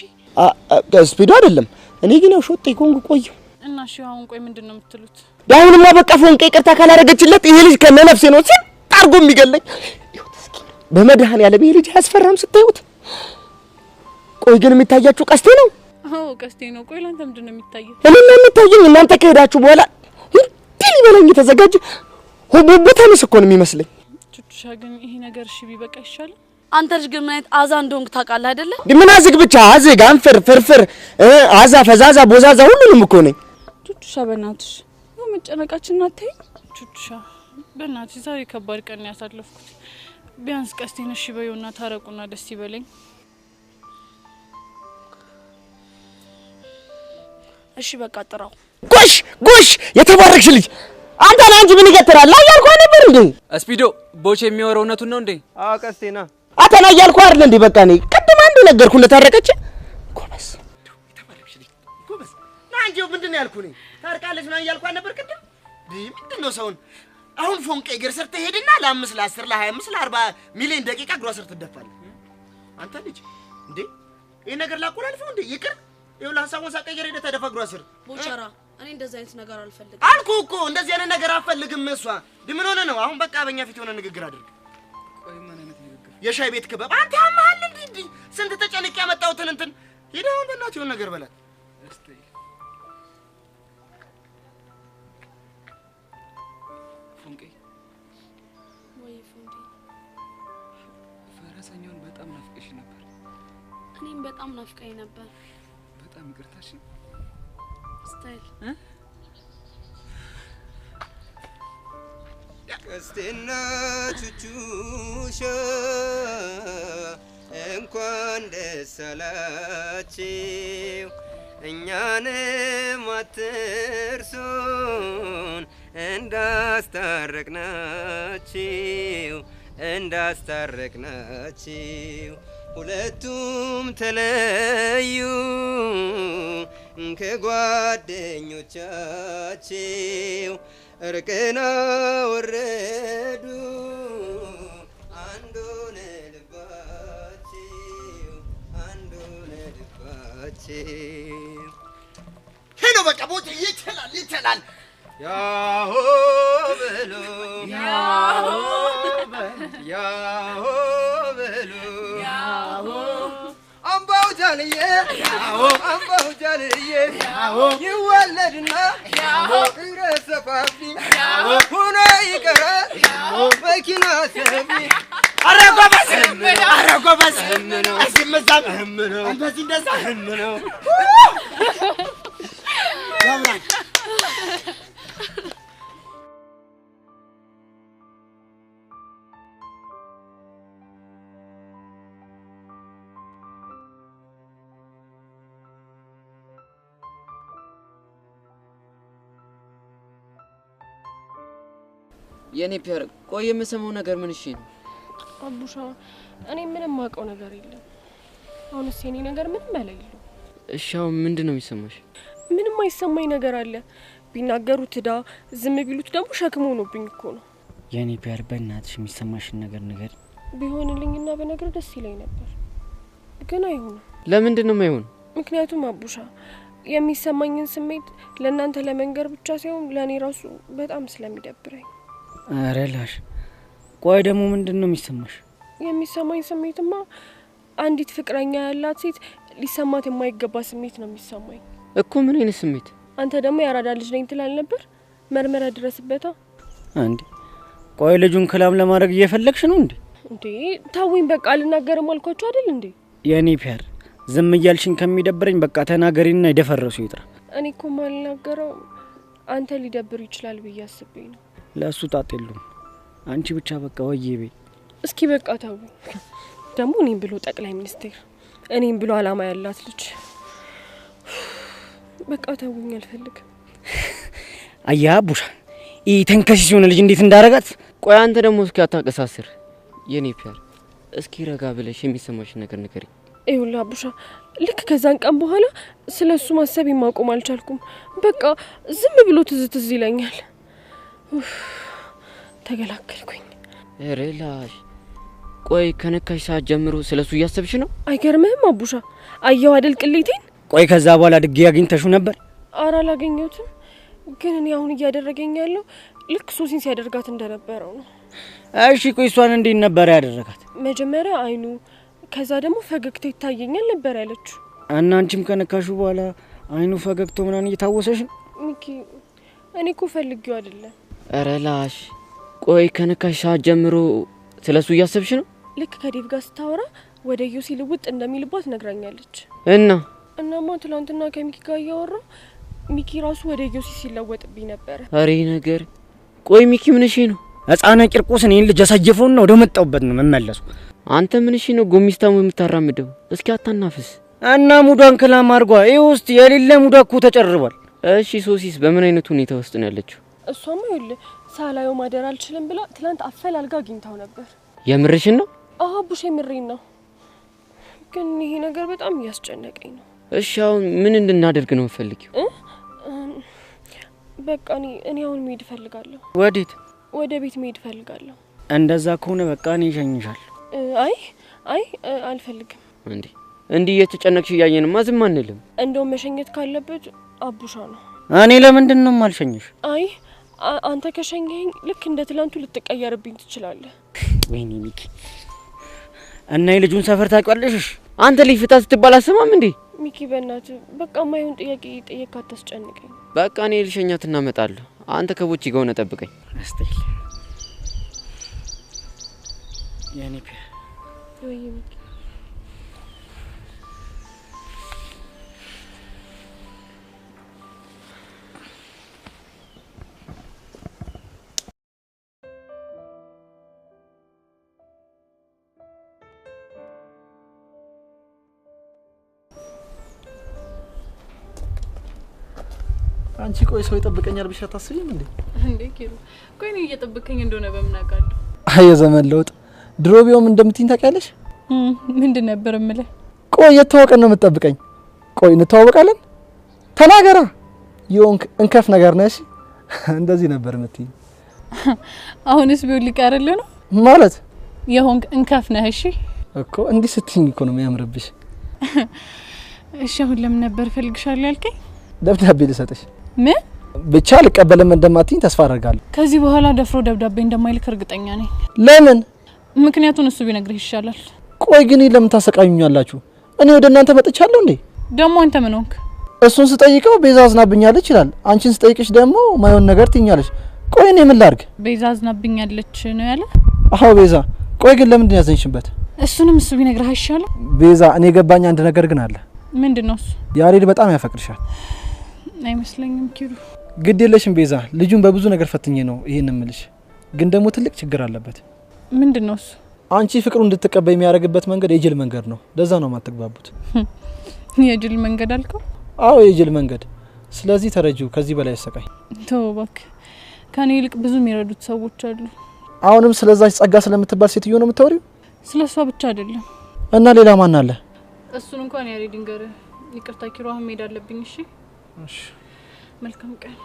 ስፒዱ አይደለም እኔ ግን ያው ሾጥ ይኮንኩ ቆየሁ። እና እሺ አሁን ቆይ ምንድነው የምትሉት? አሁንማ በቃ ፎንቄ ይቅርታ ካላረገችለት ይሄ ልጅ ከነነፍሴ ነው ሲል ታርጎ የሚገለኝ። በመድኃኒዓለም ይሄ ልጅ አያስፈራም ስታዩት? ቆይ ግን የሚታያችሁ ቀስቴ ነው? አዎ ቀስቴ ነው። ቆይ ላንተ ምንድነው የሚታየው? እኔና የሚታየኝ እናንተ ከሄዳችሁ በኋላ እንዴ ሊበላኝ የተዘጋጀ ሆቦታንስ እኮ ነው የሚመስለኝ። ቹቻ ግን ይሄ ነገር እሺ ቢበቃ ይሻላል። አንተ ልጅ ግን ማለት አዛ እንደሆንክ ታውቃለህ አይደለ? ምን አዝግ ብቻ አዝግ አንፍር ፍርፍር አዛ ፈዛዛ ቦዛዛ ሁሉንም እኮ ነኝ። ቹቻ በእናትሽ ነው መጨነቃችን አትይ። ቹቻ በእናትሽ ዛሬ ከባድ ቀን ያሳለፍኩት። ቢያንስ ቀስቴን እሺ በይውና ታረቁና ደስ ይበለኝ። እሺ በቃ ጥራው። ጎሽ የተባረክሽ ልጅ አንተ አንቺ ምን ይገትራል? አያልኩ ነበር እንዴ ስፒዶ ቦቼ የሚወራው እውነቱን ነው እንዴ? አዎ ቀስቴና አተና አያልኩ አይደል እንዴ? በቃ እኔ ቅድም አንድ ነገርኩ እንደታረቀች። ጎበዝ የተባረክሽ ልጅ ጎበዝ ናንጂው ምንድነው ያልኩ ነኝ? ታርቃለች ነው አያልኩ ነበር ቅድም። ምንድነው ሰውን አሁን ፎንቄ እግር ስር ትሄድና ለ5 ለ10 ለ25 ለ40 ሚሊዮን ደቂቃ እግሯ ስር ትደፋለህ። አንተ ልጅ እንዴ ይሄ ነገር ላቆላልፈው እንዴ? ይቅር ይኸውልህ ሀሳቡን ሳቀየር ሄደህ ተደፋግሮ አስር ቦቸራ እኔ እንደዚህ አይነት ነገር አልፈልግም አልኩህ እኮ እንደዚህ አይነት ነገር አልፈልግም እሷ ምን ሆነ ነው አሁን በቃ በእኛ ፊት የሆነ ንግግር አድርግ ቆይ ምን አይነት ንግግር የሻይ ቤት ክበብ አንተ ያማል እንዴ ስንት ተጨንቄ ያመጣሁትን እንትን ሄደህ አሁን በእናትህ የሆነ ነገር በላት እስቲ ፉንቄ ወይ ፉንቄ ፈረሰኛውን በጣም ናፍቀሽ ነበር እኔም በጣም ናፍቀኝ ነበር በጣም ይቅርታሽ ስታይል ቀስቴና ቹቹሻ እንኳን ደስ አላችሁ እኛንም አትርሱን እንዳስታረቅናችሁ ሁለቱም ተለዩ ከጓደኞቻቸው እርቅና ወረዱ አንዱን ልባቸው ሄሎ በቃ ቦት ይችላል ያሆ በሉ አምባው ጃልዬ ይወለድና ይረሰፋፊ ሁኖ ይቀራል መኪና ሰፊ ኧረ ጎበዝ እዚህ መዛም እንደዚህ እንደዛ ያምራል የኔ ፒያር ቆይ የምሰማው ነገር ምን እሺ ነው አቡሻ እኔ ምንም ማውቀው ነገር የለም አሁንስ የኔ ነገር ምንም አይለይሉ እሺ አሁን ምንድነው የሚሰማሽ ምንም አይሰማኝ ነገር አለ ቢናገሩት ዳ ዝም ቢሉት ደግሞ ሸክም ሆኖብኝ እኮ ነው የኔ ፒያር በእናትሽ የሚሰማሽን ነገር ነገር ቢሆንልኝና በነገር ደስ ይለኝ ነበር ግን አይሆንም ለምንድን ነው የማይሆን ምክንያቱም አቡሻ የሚሰማኝን ስሜት ለእናንተ ለመንገር ብቻ ሳይሆን ለኔ ራሱ በጣም ስለሚደብረኝ አረላሽ ቆይ ደግሞ ምንድነው የሚሰማሽ የሚሰማኝ ስሜትማ አንዲት ፍቅረኛ ያላት ሴት ሊሰማት የማይገባ ስሜት ነው የሚሰማኝ እኮ ምን አይነት ስሜት አንተ ደግሞ ያራዳ ልጅ ነኝ ትላል ነበር መርመራ ድረስበታ አንዴ ቆይ ልጁን ከላም ለማድረግ እየፈለግሽ ነው እንዴ ታውኝ በቃ አልናገርም አልኳችሁ አይደል እንዴ የኔ ፒያር ዝም እያልሽኝ ከሚደብረኝ በቃ ተናገሪና ይደፈረሱ ይጥራ እኔ እኮ ማልናገረው አንተ ሊደብር ይችላል ብዬ አስበኝ ነው ለሱ ጣጤሉም አንቺ ብቻ በቃ ወይዬ በይ እስኪ በቃ ታውኝ ደግሞ እኔም ብሎ ጠቅላይ ሚኒስቴር እኔም ብሎ አላማ ያላት ልጅ በቃ ታውኝ አልፈልግም አያ ቡሻ ተንከሲስ የሆነ ልጅ እንዴት እንዳረጋት ቆይ አንተ ደግሞ እስኪ አታቀሳስር የኔ ፒያር እስኪ ረጋ ብለሽ የሚሰማሽ ነገር ንገሪ ይውላ ቡሻ ልክ ከዛን ቀን በኋላ ስለሱ ማሰብ ማቆም አልቻልኩም በቃ ዝም ብሎ ትዝትዝ ይለኛል ተገላገልኩኝ ሬላሽ ቆይ ከነካሽ ሰዓት ጀምሮ ስለሱ እያሰብሽ ነው አይገርምህም አቡሻ አየው አይደል ቅሌቴን ቆይ ከዛ በኋላ ድጌ ያገኝተሹ ነበር አራ አላገኘሁትም ግን እኔ አሁን እያደረገኝ ያለው ልክ ሶሲን ሲያደርጋት እንደነበረው ነው እሺ ቆይ እሷን እንዴት ነበር ያደረጋት መጀመሪያ አይኑ ከዛ ደግሞ ፈገግታው ይታየኛል ነበር ያለችው እና አንቺም ከነካሹ በኋላ አይኑ ፈገግታው ምናን እየታወሰሽ ነው ሚኪ እኔ እኮ ፈልጌው አይደለም ሬላሽ ቆይ ከነካሽ ሰዓት ጀምሮ ስለሱ እያሰብሽ ነው ልክ ከዴቭ ጋር ስታወራ ወደ ዮሲ ልውጥ እንደሚልባት ነግራኛለች እናማ ትላንትና ከሚኪ ጋር ያወራ ሚኪ ራሱ ወደ ዮሲ ሲለወጥብኝ ነበር አሬ ነገር ቆይ ሚኪ ምን እሺ ነው ህፃና ቂርቆስ እኔን ልጅ አሳየፈውና ወደ መጣውበት ነው መመለሱ አንተ ምን እሺ ነው ጎሚስታሙ የምታራምደው እስኪ አታናፍስ እና ሙዷን ከላም አርጓ ይውስጥ የሌለ ሙዳ እኮ ተጨርቧል እሺ ሶሲስ በምን አይነት ሁኔታ ውስጥ ነው ያለችው እሷማ ይል ሳላዩ ማደር አልችልም ብላ ትላንት አፈላልጋ አግኝታው ነበር የምርሽን ነው አዎ ቡሽ የምሬን ነው ግን ይሄ ነገር በጣም ያስጨነቀኝ ነው እሺ አሁን ምን እንድናደርግ ነው ፈልጊው በቃ እኔ አሁን መሄድ ፈልጋለሁ ወዴት ወደ ቤት መሄድ ፈልጋለሁ እንደዛ ከሆነ በቃ እኔ እሸኝሻለሁ አይ አልፈልግም እንዴ እንዲህ እየተጨነቅሽ እያየንማ ዝም አንልም። እንደው መሸኘት ካለበት አቡሻ ነው። እኔ ለምንድን ነው የማልሸኝሽ? አይ አንተ ከሸኘኝ ልክ እንደ ትላንቱ ልትቀየርብኝ ትችላለህ። ወይኔ ሚኪ እና የልጁን ሰፈር ታውቂዋለሽ? አንተ ልጅ ፍታ ስትባል አሰማም እንዴ? ሚኪ በእናትህ በቃ ማይሆን ጥያቄ ጠየቅ፣ አታስጨንቀኝ። በቃ እኔ ልሸኛት እና እመጣለሁ። አንተ ከቦቼ ጋር ሆነ ጠብቀኝ። አስተይ ያኔ ፒያ ወይ ሚኪ አንቺ ቆይ ሰው ይጠብቀኛል ብቻ ታስቢም እንዴ? እንዴ ኪሩ ቆይ ነው እየጠበቀኝ እንደሆነ በምን አውቃለሁ? አይ የዘመን ለውጥ ድሮ ቢሆን እንደምትይኝ ታውቂያለሽ? ምንድን ነበር እምልህ? ቆይ የተዋወቀን ነው የምትጠብቀኝ? ቆይ እንተዋወቃለን? ተናገራ የሆንክ እንከፍ ነገር ነሽ። እንደዚህ ነበር የምትይኝ። አሁንስ ቢሆን ሊቀርልህ ነው ማለት? የሆንክ እንከፍ ነህ። እሺ እኮ እንዲህ ስትይኝ እኮ ነው የሚያምርብሽ። እሺ አሁን ለምን ነበር ፈልግሻለሁ ያልከኝ? ደብዳቤ ልሰጥሽ። ምን ብቻ ልቀበልም እንደማትይኝ ተስፋ አደርጋለሁ። ከዚህ በኋላ ደፍሮ ደብዳቤ እንደማይልክ እርግጠኛ ነኝ። ለምን? ምክንያቱን እሱ ቢነግርህ ይሻላል። ቆይ ግን ለምን ታሰቃዩኛላችሁ? እኔ ወደ እናንተ መጥቻለሁ እንዴ? ደግሞ አንተ ምን ሆንክ? እሱን ስጠይቀው ቤዛ አዝናብኛለች ይላል። አንቺን ስጠይቅሽ ደግሞ ማይሆን ነገር ትኛለሽ። ቆይ እኔ ምን ላድርግ? ቤዛ አዝናብኛለች ነው ያለ? አዎ ቤዛ። ቆይ ግን ለምንድን ያዘንሽበት? እሱንም እሱ ቢነግርህ አይሻልም? ቤዛ እኔ ገባኝ አንድ ነገር ግን አለ። ምንድነው እሱ? ያሬድ በጣም ያፈቅርሻል። አይመስለኝም ኪሩ። ግድ የለሽም ቤዛ፣ ልጁን በብዙ ነገር ፈትኜ ነው ይሄን እምልሽ። ግን ደግሞ ትልቅ ችግር አለበት። ምንድነው እሱ? አንቺ ፍቅሩን እንድትቀበይ የሚያደርግበት መንገድ የጅል መንገድ ነው። ለዛ ነው የማትግባቡት። የጅል መንገድ አልከው? አዎ የጅል መንገድ። ስለዚህ ተረጂው፣ ከዚህ በላይ ያሰቃይ። ተው እባክህ፣ ከኔ ይልቅ ብዙ የሚረዱት ሰዎች አሉ። አሁንም ስለዛች ጸጋ ስለምትባል ሴትዮ ነው የምታወሪው? ስለሷ ብቻ አይደለም። እና ሌላ ማን አለ? እሱን እንኳን ያሬድ ንገር። ይቅርታ ኪሩ፣ አሁን መሄድ አለብኝ። እሺ እሺ። መልካም ቀን።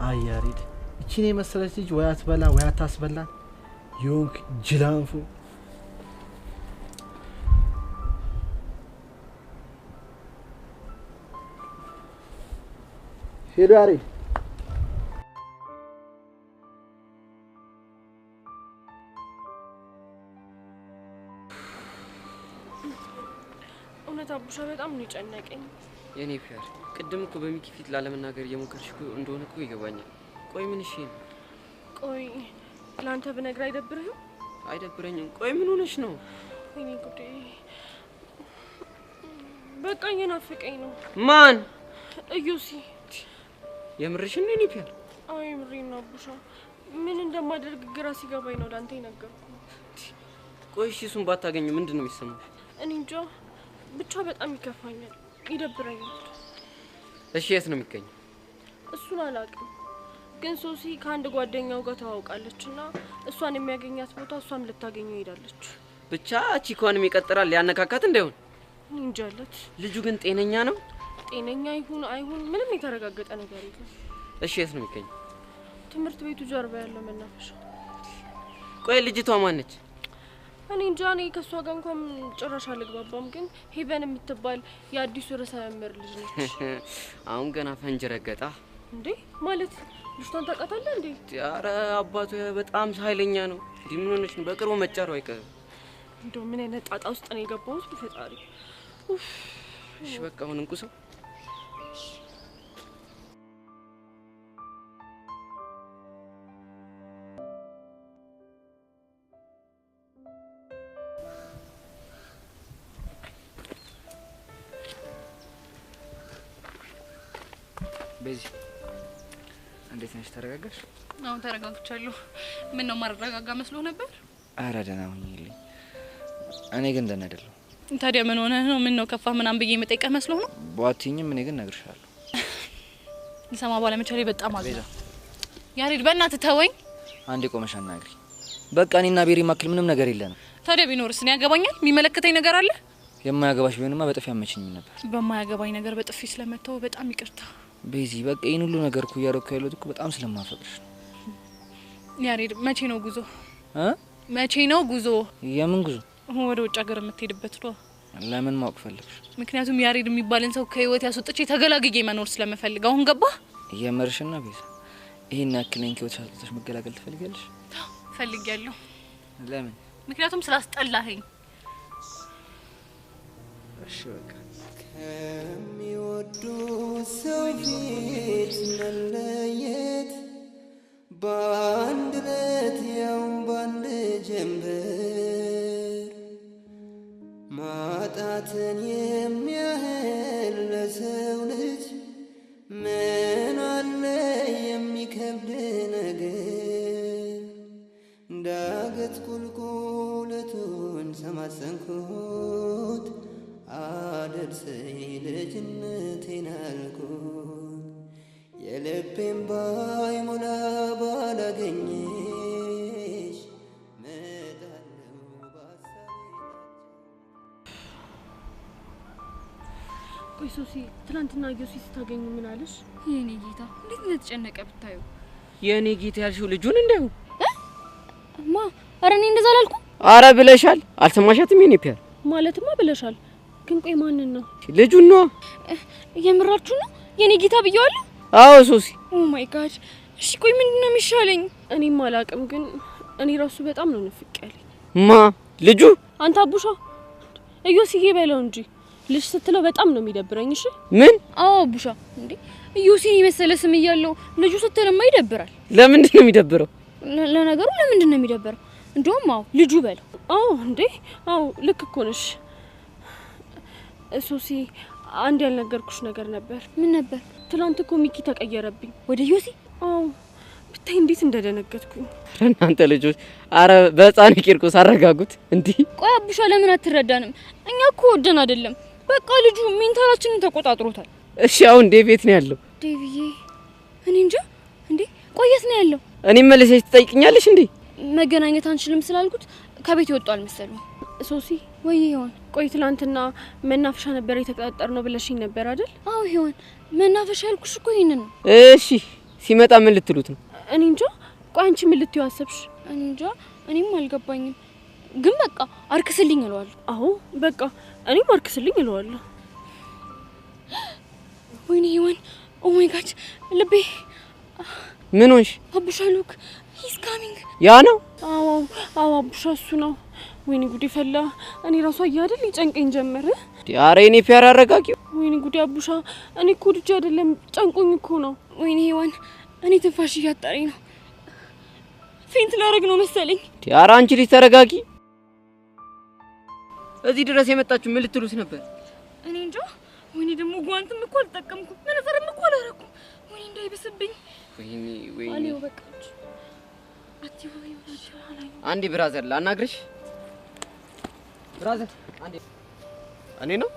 አይ ያሬድ፣ እቺን የመሰለች ልጅ ወይ አትበላ ወይ አታስበላ። ዮንክ ጅላንፉ። ሄሎ ያሬድ። እውነት አቡሻ በጣም ነው የጨነቀኝ። የኔ ፒያር ቅድም እኮ በሚኪ ፊት ላለመናገር እየሞከርሽ እንደሆነ እኮ ይገባኛል። ቆይ ምን? እሺ ቆይ ላንተ ብነግር አይደብርህም? አይደብረኝም። ቆይ ምን ሆነሽ ነው? ወይኔ ጉዴ፣ በቃ እየናፈቀኝ ነው። ማን? እዩሲ። የምርሽን ነው የኔ ፒያር? አይ ምሬን ነው አቡሻ። ምን እንደማደርግ ግራ ሲገባኝ ነው ላንተ የነገርኩ። ቆይ እሺ እሱን ባታገኙ ምንድን ነው የሚሰማሽ? እኔ እንጃ ብቻ በጣም ይከፋኛል፣ ይደብረኛል። እሺ የት ነው የሚገኘው? እሱን አላውቅም፣ ግን ሶሲ ከአንድ ጓደኛው ጋር ተዋውቃለችና እሷን የሚያገኛት ቦታ እሷም ልታገኘው ሄዳለች። ብቻ ቺኳንም ይቀጥራል ሊያነካካት እንዳይሆን። እንጃለት። ልጁ ግን ጤነኛ ነው? ጤነኛ ይሁን አይሁን ምንም የተረጋገጠ ነገር የለም። እሺ የት ነው የሚገኘው? ትምህርት ቤቱ ጀርባ ያለው መናፈሻ። ቆይ ልጅቷ ማን ነች? እኔ እንጃ፣ እኔ ከሷ ጋር እንኳን ጭራሽ አልግባባም፣ ግን ሄቨን የምትባል የአዲሱ ርዕሰ መምህር ልጅ ነች። አሁን ገና ፈንጅ ረገጣ እንዴ? ማለት ልጅቷን ታውቃታለህ እንዴ? ኧረ አባቱ በጣም ኃይለኛ ነው። እንዲህ ምን ሆነች ነው? በቅርቡ መጫሩ አይቀርም። እንደው ምን አይነት ጣጣ ውስጥ ነው የገባሁት በፈጣሪ። እሺ በቃ አሁን እንቁሰው። በዚህ እንዴት ነሽ? ተረጋጋሽ? አሁን ተረጋግቻለሁ። ምን ነው ማረጋጋ መስሎ ነበር? አረ ደህና ሁኚልኝ። እኔ ግን ደህና አይደለሁ። ታዲያ ምን ሆነ ነው? ምን ነው ከፋ ምናምን ብዬ መጠየቅ መስሎ ነው? ባትይኝም እኔ ግን እነግርሻለሁ። ልሰማ ባለመቻሌ በጣም አዝናለሁ። ያሬድ በእናትህ ተወኝ። አንዴ ቆመሽ አናግሪ። በቃ እኔና ቤሪ ማክል ምንም ነገር የለንም። ታዲያ ቢኖርስ እኔ ያገባኛል? የሚመለከተኝ ነገር አለ? የማያገባሽ ቢሆንማ በጥፊ አመችኝ ነበር። በማያገባኝ ነገር በጥፊ ስለመተው በጣም ይቅርታ። ቤዚ በቃ ይሄን ሁሉ ነገር እኮ እያደረኩ ያለሁት እኮ በጣም ስለማፈቅርሽ ነው። ያሬድ መቼ ነው ጉዞ? መቼ ነው ጉዞ? የምን ጉዞ? ወደ ውጭ ሀገር የምትሄድበት ነው። ለምን ማወቅ ፈለግሽ? ምክንያቱም ያሬድ የሚባልን ሰው ከህይወት ያስወጥቼ ተገላግዬ መኖር ስለምፈልግ። አሁን ገባ? የመርሽና ቤዛ ይሄን ያክለኝ ከህይወት ያስወጥተሽ መገላገል ትፈልጊያለሽ? ፈልጊያለሁ። ለምን? ምክንያቱም ስላስጠላኸኝ። እሺ በቃ ከሚወዱ ሰው ፊት መለየት በአንድ ለት ያውም በአንድ ጀንበር ማጣትን የሚያህል ለሰው ልጅ ምን አለ የሚከብድ ነገር? ዳገት ቁልቁለቱን ሰማሰንኩት አደርሰኝ ልጅነቴን አልኩት የልቤን ባይሞላ ባላገኘሽ መጣለው ባሳቤ። ቆይ ሶሲ ትናንትና ዮሲ ስታገኙ ምን አለሽ? የኔ ጌታ እንዴት እንደተጨነቀ ብታዩ። የኔ ጌታ ያልሽው ልጁን እንደው ማ አረ እኔ እንደዛ አላልኩም። አረ ብለሻል። አልሰማሻትም? የኔ ፒያር ማለትማ ብለሻል። ግን ቆይ ማንን ነው? ልጁን ነው። የምራችሁ ነው? የኔ ጌታ ብየዋለሁ። አዎ ሶሲ። ኦ ማይ ጋድ። እሺ ቆይ ምንድነው የሚሻለኝ? እኔም አላቅም፣ ግን እኔ ራሱ በጣም ነው ንፍቅ ያለኝ። ማ ልጁ? አንተ አቡሻ እዮሲዬ በለው እንጂ ልጅ ስትለው በጣም ነው የሚደብረኝ። እሺ ምን? አዎ አቡሻ እንዴ እዮሲን የመሰለ ስም እያለው ልጁ ስትለማ ይደብራል። ለምንድን ነው የሚደብረው? ለነገሩ ለምንድን ነው የሚደብረው? እንደውም አዎ ልጁ በለው። አዎ እንዴ አዎ ልክ እኮ ነሽ ሶሲ። አንድ ያልነገርኩሽ ነገር ነበር። ምን ነበር? ትላንት እኮ ሚኪ ተቀየረብኝ ወደ ዮሲ። አዎ ብታይ እንዴት እንደደነገጥኩኝ። እናንተ ልጆች አረ በህፃን ቂርቆስ አረጋጉት እንዴ። ቆይ አቡሻ ለምን አትረዳንም? እኛ እኮ ወደን አይደለም፣ በቃ ልጁ ሜንታላችንን ተቆጣጥሮታል። እሺ አሁን ዴቪት ነው ያለው? ዴቪዬ እኔ እንጃ። እንዴ ቆየት ነው ያለው? እኔ መልሰሽ ትጠይቅኛለሽ እንዴ? መገናኘት አንችልም ስላልኩት ከቤት ይወጣል መሰለኝ። ሶሲ ወይ ይሆን? ቆይ ትላንትና መናፈሻ ነበር የተቀጣጠርነው ብለሽኝ ነበር አይደል? አዎ ይሆን። መናፈሻ ያልኩሽ እኮ ይሄንን ነው። እሺ ሲመጣ ምን ልትሉት ነው? እኔ እንጃ። ቆይ አንቺ ምን ልትዩ አሰብሽ? እኔ እንጃ፣ እኔም አልገባኝም። ግን በቃ አርክስልኝ እለዋለሁ። አዎ በቃ እኔም አርክስልኝ እለዋለሁ። ወይኔ ይሆን? ኦ ማይ ጋድ ልቤ። ምን ሆንሽ? አቡሻ ሉክ ሂስ ካሚንግ። ያ ነው? አዎ አዎ አቡሻ እሱ ነው። ወይኔ ጉዴ ፈላ። እኔ ራሱ አያደል ይጨንቀኝ ጀመረ። ዲያሬ እኔ ፒያር አረጋጊው። ወይኔ ጉዴ አቡሻ፣ እኔ እኮ ልጅ አይደለም ጨንቆኝ እኮ ነው። ወይኔ ይሆን? እኔ ትንፋሽ እያጠረኝ ነው። ፌንት ላረግ ነው መሰለኝ። ዲያራ አንቺ ልጅ ተረጋጊ። እዚህ ድረስ የመጣችሁ ምን ልትሉት ነበር? እኔ እንጃ። ወይኔ ደግሞ ጓንትም እኮ አልተጠቀምኩም፣ መነጽርም እኮ አላረኩም። ወይኔ እንዳይብስብኝ። ወይኔ ወይኔ። አሌው በቃች። አትይው ይሆናል። አንዴ ብራዘር ላናግርሽ። ብራዘር አንዴ። እኔ ነው?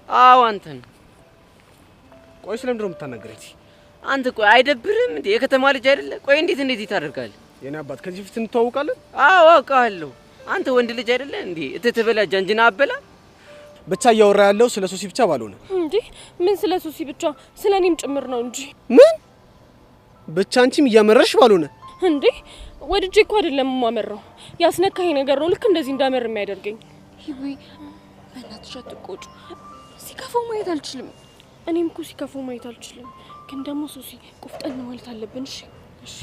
አዎ አንተን። ቆይ ስለምንድን ነው የምታናግረኝ? አንተ ቆይ አይደብርም እንዴ? የከተማ ልጅ አይደለ? ቆይ እንዴት ታደርጋለህ? የኔ አባት ከዚህ ፊት እንተዋወቃለን? አዎ አውቃለሁ። አንተ ወንድ ልጅ አይደለ እንዴ? እትትበላ ጃንጅና አበላ። ብቻ እያወራ ያለው ስለ ሶሲ ብቻ ባልሆነ እንዴ? ምን ስለ ሶሲ ብቻ? ስለ እኔም ጭምር ነው እንጂ። ምን ብቻ አንቺም እያመረሽ ባልሆነ እንዴ? ወድጄ እኮ አይደለም የማመራው፣ ያስነካኝ ነገር ነው ልክ እንደዚህ እንዳመር የሚያደርገኝ። ይዊ በእናትሽ አትቆጩ። ሲከፋው ማየት አልችልም። እኔም እኮ ሲከፋው ማየት አልችልም፣ ግን ደግሞ ሶሲ ቁፍጠን ማለት አለብን። እሺ እሺ።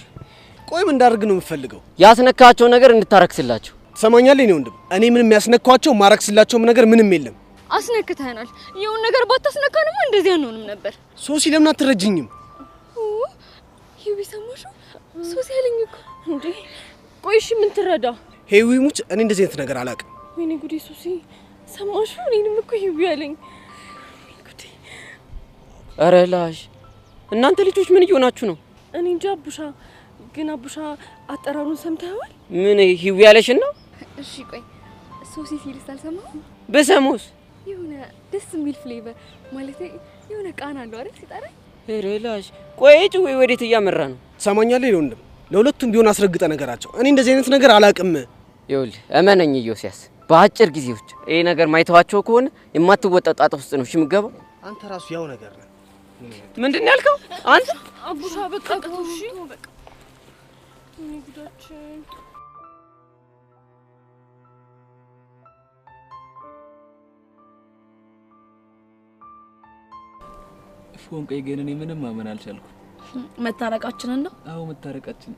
ቆይ ምን እንዳደርግ ነው የምፈልገው? ያስነካቸው ነገር እንድታረክስላቸው። ትሰማኛለህ? እኔ ወንድም እኔ ምንም ያስነካቸው ማረክስላቸውም ነገር ምንም የለም። አስነክተናል። ይሁን ነገር ባታስነካንማ እንደዚህ አንሆንም ነበር። ሶሲ ለምን አትረጅኝም? ይዊ ሰማሽ? ሶሲ ያለኝ እኮ እንዴ። ቆይ እሺ ምን ትረዳ? ሄዊ ሙች እኔ እንደዚህ አይነት ነገር አላውቅም። ወይኔ ጉዴ ሶሲ ሰማሽ? እኔንም እኮ ሄዊ ያለኝ። ኧረ ላሽ እናንተ ልጆች ምን እየሆናችሁ ነው? እኔ እንጃ አቡሻ፣ ግን አቡሻ አጠራሩን ሰምተኸዋል? ምን ሂዊ ያለሽን ነው? እሺ ቆይ ሶሲ ሲልስ አልሰማሁም። በሰሙስ የሆነ ደስ የሚል ፍሌቨር ማለት የሆነ ቃና አለው አይደል ሲጠራኝ። ኧረ ላሽ ቆይ ጭዌ ወዴት እያመራ ነው? ትሰማኛለህ? ይሄ ወንድም ለሁለቱም ቢሆን አስረግጠ ነገራቸው። እኔ እንደዚህ አይነት ነገር አላውቅም። ይኸውልህ እመነኝ ኢዮስያስ፣ በአጭር ጊዜ ውስጥ ይሄ ነገር ማይተዋቸው ከሆነ የማትወጣው ጣጣ ውስጥ ነው የምትገባው። አንተ ራሱ ያው ነገር ነው። ምንድን ያልከው አንተ? አቡሻ በቃ እሺ በቃ። እኔ ጉዳችን ፎንቄ ግን እኔ ምንም ማመን አልቻልኩም። መታረቃችንን ነው? አዎ መታረቃችን።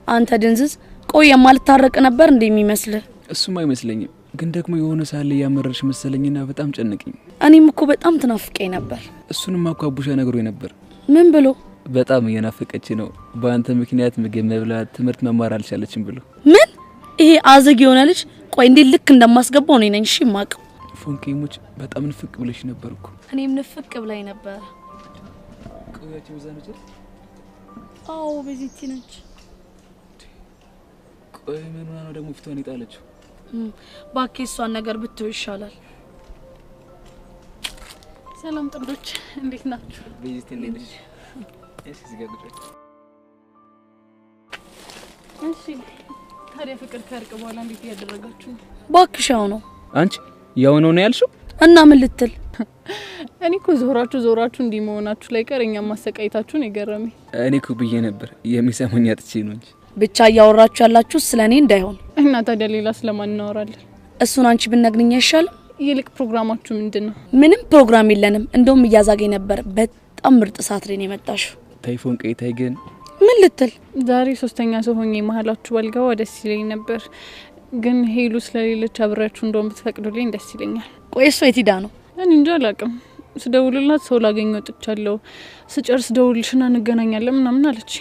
አንተ ድንዝዝ ቆይ የማልታረቅ ነበር እንደሚመስል? እሱም አይመስለኝም፣ ግን ደግሞ የሆነ ሳለ ያመረርሽ መሰለኝና በጣም ጨነቀኝ። እኔም እኮ በጣም ትናፍቀኝ ነበር። እሱንም እኮ አቡሻ ነግሮኝ ነበር። ምን ብሎ? በጣም እየናፈቀች ነው፣ በአንተ ምክንያት ምግብ መብላት፣ ትምህርት መማር አልቻለችም ብሎ። ምን? ይሄ አዘግ የሆነ ልጅ ቆይ እንዴ ልክ እንደማስገባው ነው ነኝ። እሺ ማቀው ፎንቄሞች በጣም ንፍቅ ብለሽ ነበርኩ። እኔም ንፍቅ ብላይ ነበር። ቆያችሁ ዘንጀ? አዎ በዚህቲ ነች። ቆይ ምን ሆነ ደግሞ ፊቷን ይጣለችው? ባኬሷን ነገር ብትው ይሻላል። ሰላም ጥንዶች እንዴት ናችሁ? በዚህቲ እንዴት ነሽ? እሺ ዝጋግጭ። እሺ ታዲያ ፍቅር ከርቅ በኋላ እንዴት ያደረጋችሁ? ባክሻው ነው። አንቺ ያው ነው ያልሽው? እና ምን ልትል? እኔ እኮ ዞራችሁ እንዲህ መሆናችሁ ላይ ቀረኛ ማሰቃይታችሁ ነው የገረመኝ። እኔ እኮ ብዬ ነበር የሚሰሙኝ አጥቼ ነው እንጂ። ብቻ ያወራችሁ ያላችሁ ስለኔ እንዳይሆን። እና ታዲያ ሌላ ስለማን እናወራለን? እሱን አንቺ ብነግሪኝ አይሻልም? ይልቅ ፕሮግራማችሁ ምንድነው? ምንም ፕሮግራም የለንም። እንደውም እያዛገኝ ነበር። በጣም ምርጥ ሰዓት ላይ ነው የመጣሽው። ታይፎን ቀይታይ ግን ምን ልትል? ዛሬ ሶስተኛ ሰው ሆኜ መሀላችሁ ባልገባ ደስ ይለኝ ነበር፣ ግን ሄሉ ስለሌለች አብራችሁ እንደውም ብትፈቅዱልኝ ደስ ይለኛል። ቆይ እሷ የት ሄዳ ነው? እኔ እንጃ አላውቅም። ስደውልላት ሰው ላገኘው ጥቻለሁ፣ ስጨርስ ደውልሽና እንገናኛለን ምናምን አለች።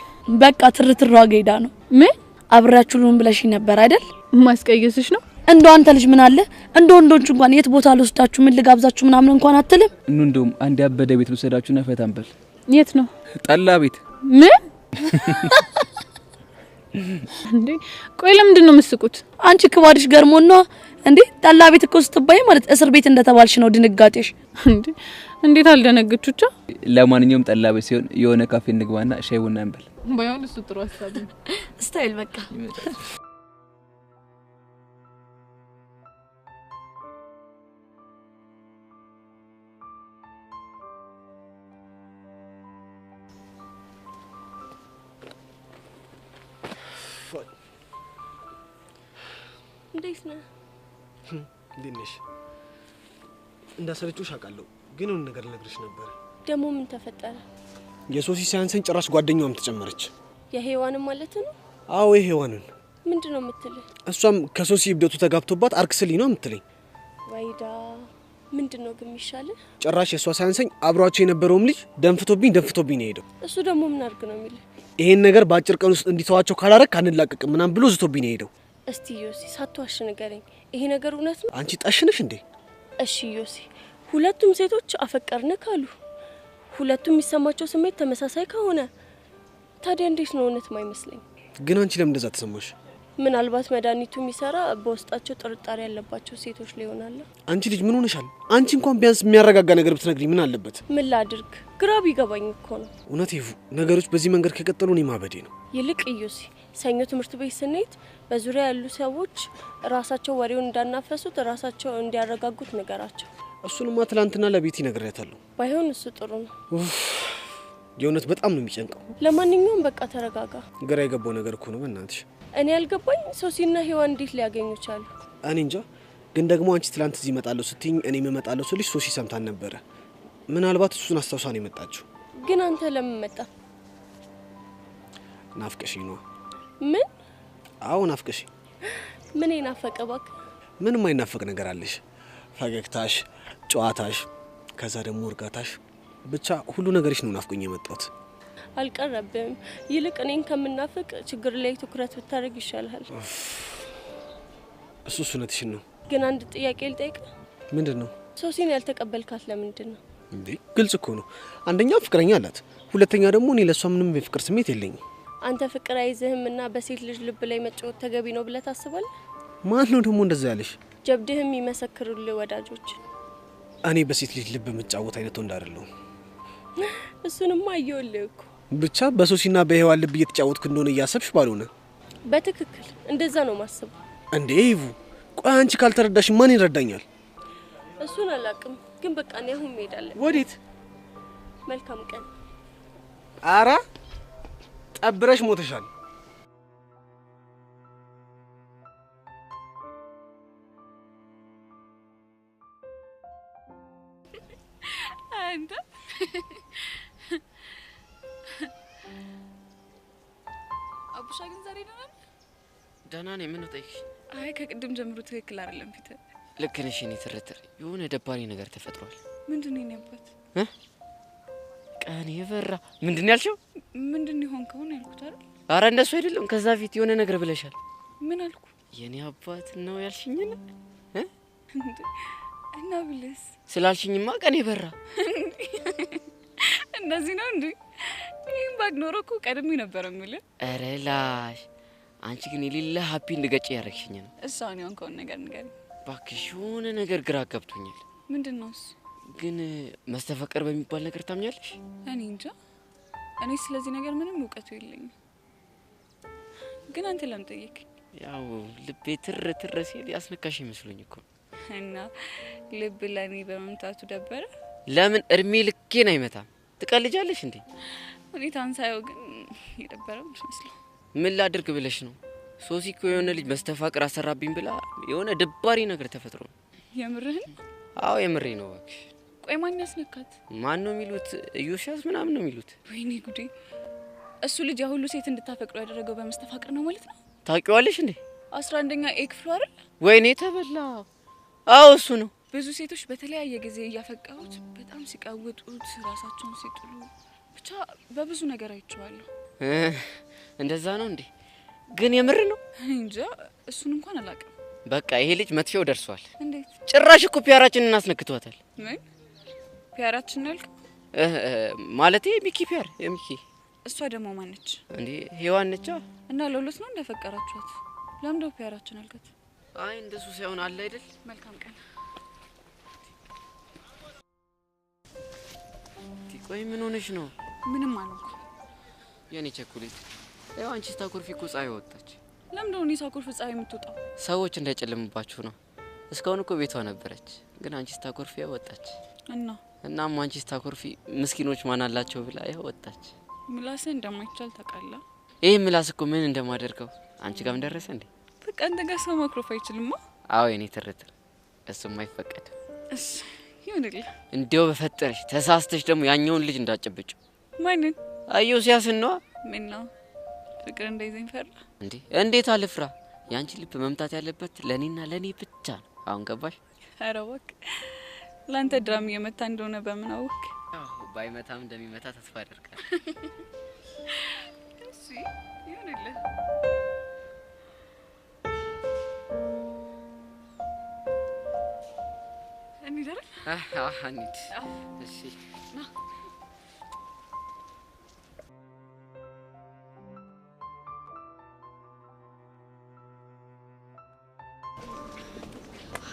በቃ ትርትሯ ሄዳ ነው። ምን አብራችሁ ልሁን ብለሽኝ ነበር አይደል? ማስቀየስሽ ነው? እንደው አንተ ልጅ ምን አለ እንደ ወንዶች እንኳን የት ቦታ ልወስዳችሁ ምን ልጋብዛችሁ ምናምን እንኳን አትልም? እንደውም አንድ ያበደ ቤት ልወስዳችሁና ፈታን በል። የት ነው? ጠላ ቤት። ምን እንዴ? ቆይ ለምንድን ነው የምትስቁት? አንቺ ክባድሽ ገርሞና እንዴ? ጠላ ቤት እኮ ስትባይ ማለት እስር ቤት እንደተባልሽ ነው ድንጋጤሽ። እንዴ እንዴት አልደነግጥኩቻ? ለማንኛውም ጠላ ቤት ሲሆን የሆነ ካፌ እንግባና ሻይ ቡና እንበል። ባይሆን እሱ ጥሩ ሀሳብ ነው። ስታይል በቃ እንዴት ነህ? እንዴት ነሽ? እንዳሰለችሽ አውቃለሁ፣ ግን ምን ነገር ልነግርሽ ነበር። ደግሞ ምን ተፈጠረ? የሶሲ ሳያንሰኝ ጭራሽ ጓደኛዋም ተጨመረች። የሄዋንን ማለት ነው? አዎ የሄዋንን። ምንድነው የምትልህ? እሷም ከሶሲ እብደቱ ተጋብቶባት አርክስልኝ ነው የምትለኝ። ወይዳ ምንድነው ግን የሚሻልህ? ጭራሽ የሷ ሳያንሰኝ አብሯቸው የነበረውም ልጅ ደንፍቶብኝ ነው የሄደው። እሱ ደግሞ ምን አድርግ ነው የሚልህ? ይሄን ነገር በአጭር ቀን ውስጥ እንዲተዋቸው ካላረክ አንላቀቅም ምናምን ብሎ ዝቶብኝ ነው የሄደው። እስቲ ዮሲ ሳትዋሽ ንገረኝ፣ ይሄ ነገር እውነት ነው? አንቺ ጣሽነሽ እንዴ? እሺ ዮሲ፣ ሁለቱም ሴቶች አፈቀርን ካሉ፣ ሁለቱም የሚሰማቸው ስሜት ተመሳሳይ ከሆነ ታዲያ እንዴት ነው እውነት ማይመስለኝ? ግን አንቺ ለምን እንደዛ ተሰማሽ? ምናልባት መድኃኒቱ የሚሰራ በውስጣቸው ጥርጣሬ ያለባቸው ሴቶች ላይ ይሆናል። አንቺ ልጅ ምን ሆነሻል? አንቺ እንኳን ቢያንስ የሚያረጋጋ ነገር ብትነግሪ ምን አለበት? ምን ላድርግ? ግራ ቢገባኝ እኮ ነው። እውነት ይፉ፣ ነገሮች በዚህ መንገድ ከቀጠሉ እኔ ማበዴ ነው። ይልቅ ዮሲ፣ ሰኞ ትምህርት ቤት ስንሄድ በዙሪያ ያሉ ሰዎች ራሳቸው ወሬውን እንዳናፈሱት ራሳቸው እንዲያረጋጉት ነገራቸው። እሱንማ ትላንትና ለቤቲ ነግሬያታለሁ። ባይሆን እሱ ጥሩ ነው። የእውነት በጣም ነው የሚጨንቀው። ለማንኛውም በቃ ተረጋጋ። ግራ የገባው ነገር እኮ ነው በእናትሽ። እኔ ያልገባኝ ሶሲና ሄዋን እንዴት ሊያገኙ ቻሉ? እኔ እንጃ። ግን ደግሞ አንቺ ትላንት እዚህ እመጣለሁ ስትይኝ እኔ እመጣለሁ ስልሽ ሶሲ ሰምታን ነበረ። ምናልባት እሱን አስታውሳ ነው የመጣችው። ግን አንተ ለምን መጣ? ናፍቀሽኝ ነው። ምን? አዎ ናፍቀሽኝ። ምን ይናፈቀ ባክ? ምንም አይናፈቅ ነገር አለሽ። ፈገግታሽ፣ ጨዋታሽ፣ ከዛ ደግሞ እርጋታሽ፣ ብቻ ሁሉ ነገርሽ ነው ናፍቆኝ የመጣሁት። አልቀረብም። ይልቅ እኔን ከምናፍቅ ችግር ላይ ትኩረት ብታደርግ ይሻላል። እሱ እውነትሽን ነው። ግን አንድ ጥያቄ ልጠይቅ። ምንድነው? ሶሲን ያልተቀበልካት ለምንድን ነው? እንዴ ግልጽ እኮ ነው። አንደኛ ፍቅረኛ አላት፣ ሁለተኛ ደግሞ እኔ ለሷ ምንም የፍቅር ስሜት የለኝም። አንተ ፍቅር አይዝህምና በሴት ልጅ ልብ ላይ መጫወት ተገቢ ነው ብለህ ታስባለህ? ማን ነው ደግሞ እንደዛ ያለሽ? ጀብድህም ይመሰክሩልህ ወዳጆች። እኔ በሴት ልጅ ልብ የምጫወት አይነት ወንድ አይደለሁም። እሱንማ አየሁልህ እኮ። ብቻ በሶሲና በሄዋን ልብ እየተጫወትኩ እንደሆነ እያሰብሽ ባልሆነ። በትክክል እንደዛ ነው ማስበው። እንዴ ይቡ፣ ቆይ አንቺ ካልተረዳሽ ማን ይረዳኛል? እሱን አላውቅም፣ ግን በቃ እኔ አሁን መሄድ አለብኝ። ወዴት? መልካም ቀን። አራ ጠብረሽ ሞተሻል። አንተ አቡሻ ግን ዛሬ ደህና ነኝ። ምን ጠይቅ? አይ ከቅድም ጀምሮ ትክክል አይደለም ፊት። ልክ ነሽ። እኔ ትርትር የሆነ ደባሪ ነገር ተፈጥሯል። ምንድነው ያለበት? ቀኔ በራ። ምንድነው ያልሽው? ምንድነው ሆንከው ነው ያልኩት አይደል? አረ እንደሱ አይደለም። ከዛ ፊት የሆነ ነገር ብለሻል። ምን አልኩ? የኔ አባት ነው ያልሽኝ ነው? እና ብለስ ስላልሽኝማ ቀኔ በራ። እንደዚህ ነው እንዴ? ይሄን ባግኖሮ እኮ ቀድሜ ነበር የሚል። አረ ላሽ አንቺ ግን የሌለ ሃፒ እንድገጭ ያረክሽኝ ነው። እሷን ያንከውን ነገር ንገሪ ባክሽ። የሆነ ነገር ግራ ገብቶኛል። ምንድነው እሱ? ግን መስተፋቅር በሚባል ነገር ታምኛለሽ? እኔ እንጃ። እኔ ስለዚህ ነገር ምንም እውቀቱ የለኝም። ግን አንተ ለምን ጠየቅ? ያው ልቤ ትር ሲል ያስነካሽ ይመስሉኝ እኮ። እና ልብ ለኔ በመምታቱ ደበረ? ለምን እርሜ ልኬን አይመታም? ትቀልጃለሽ እንዴ? ሁኔታን ሳይው ግን የደበረው መስሎኝ። ምን ላድርግ ብለሽ ነው? ሶሲ እኮ የሆነ ልጅ መስተፋቅር አሰራብኝ ብላ የሆነ ደባሪ ነገር ተፈጥሮ ነው። የምርህን? አዎ የምሬ ነው እባክሽ። ቆይ ማን ያስነካት? ማን ነው የሚሉት? ዩሻስ ምናምን ነው የሚሉት። ወይኔ ጉዴ! እሱ ልጅ ሁሉ ሴት እንድታፈቅሩ ያደረገው በመስተፋቅር ነው ማለት ነው? ታውቂዋለሽ እንዴ? 11ኛ ኤ ክፍሉ አይደል? ወይኔ ተበላ። አዎ እሱ ነው። ብዙ ሴቶች በተለያየ ጊዜ እያፈቀሩት በጣም ሲቃወጡት ራሳቸውን ሲጥሉ ብቻ በብዙ ነገር አይቼዋለሁ። እንደዛ ነው እንዴ? ግን የምር ነው? እንጃ እሱን እንኳን አላውቅም። በቃ ይሄ ልጅ መጥፊያው ደርሷል። እንዴት? ጭራሽ እኮ ፒያራችንን እናስነክቷታል። ምን ፒያራችን ያልክ? ማለቴ ሚኪ ፒያር የሚኪ። እሷ ደግሞ ማነች እንዴ? ሄዋን ነች። እና ለሁለት ነው እንደፈቀራችኋት? ለምን ነው ፒያራችን አልከት? አይ እንደሱ ሳይሆን አለ አይደል? መልካም ቀን። ቆይ ምን ሆነሽ ነው? ምንም አልኩ። የኔ ቸኮሌት ያው አንቺ ስታኮርፊ እኮ ፀሐይ ወጣች። ለምን ነው እኔ ሳኮርፍ ፀሐይ የምትወጣው? ሰዎች እንዳይጨልምባችሁ ነው። እስካሁን እኮ ቤቷ ነበረች፣ ግን አንቺ ስታኮርፊ ወጣች። እናም አንቺ ስታኮርፊ ምስኪኖች ማን አላቸው ብላ ወጣች። ምላስ እንደማይቻል ታውቃለህ። ይሄ ምላስ እኮ ምን እንደማደርገው አንቺ ጋርም ደረሰ እንዴ? በቃ አንተ ጋር ሰው ማክሮፍ አይችልማ። አዎ የኔ ትርትር እሱም አይፈቀድም። እሺ ይሁንልህ። እንዴው በፈጠረሽ ተሳስተሽ ደግሞ ያኛውን ልጅ እንዳጨብጭው። ማንን? አየው ሲያስን ነው። ምን ነው ፍቅር እንደይዘኝ ፈራ እንዴ? እንዴት አልፍራ? ያንቺ ልብ መምታት ያለበት ለኔና ለኔ ብቻ ነው። አሁን ገባሽ? ኧረ እባክህ ላንተ ድራም እየመታ እንደሆነ በምን አወቅ? አዎ ባይመታም እንደሚመታ ተስፋ አደርጋለሁ። እሺ ይሁንልህ። እንሂድ አይደል? እንሂድ። እሺ ና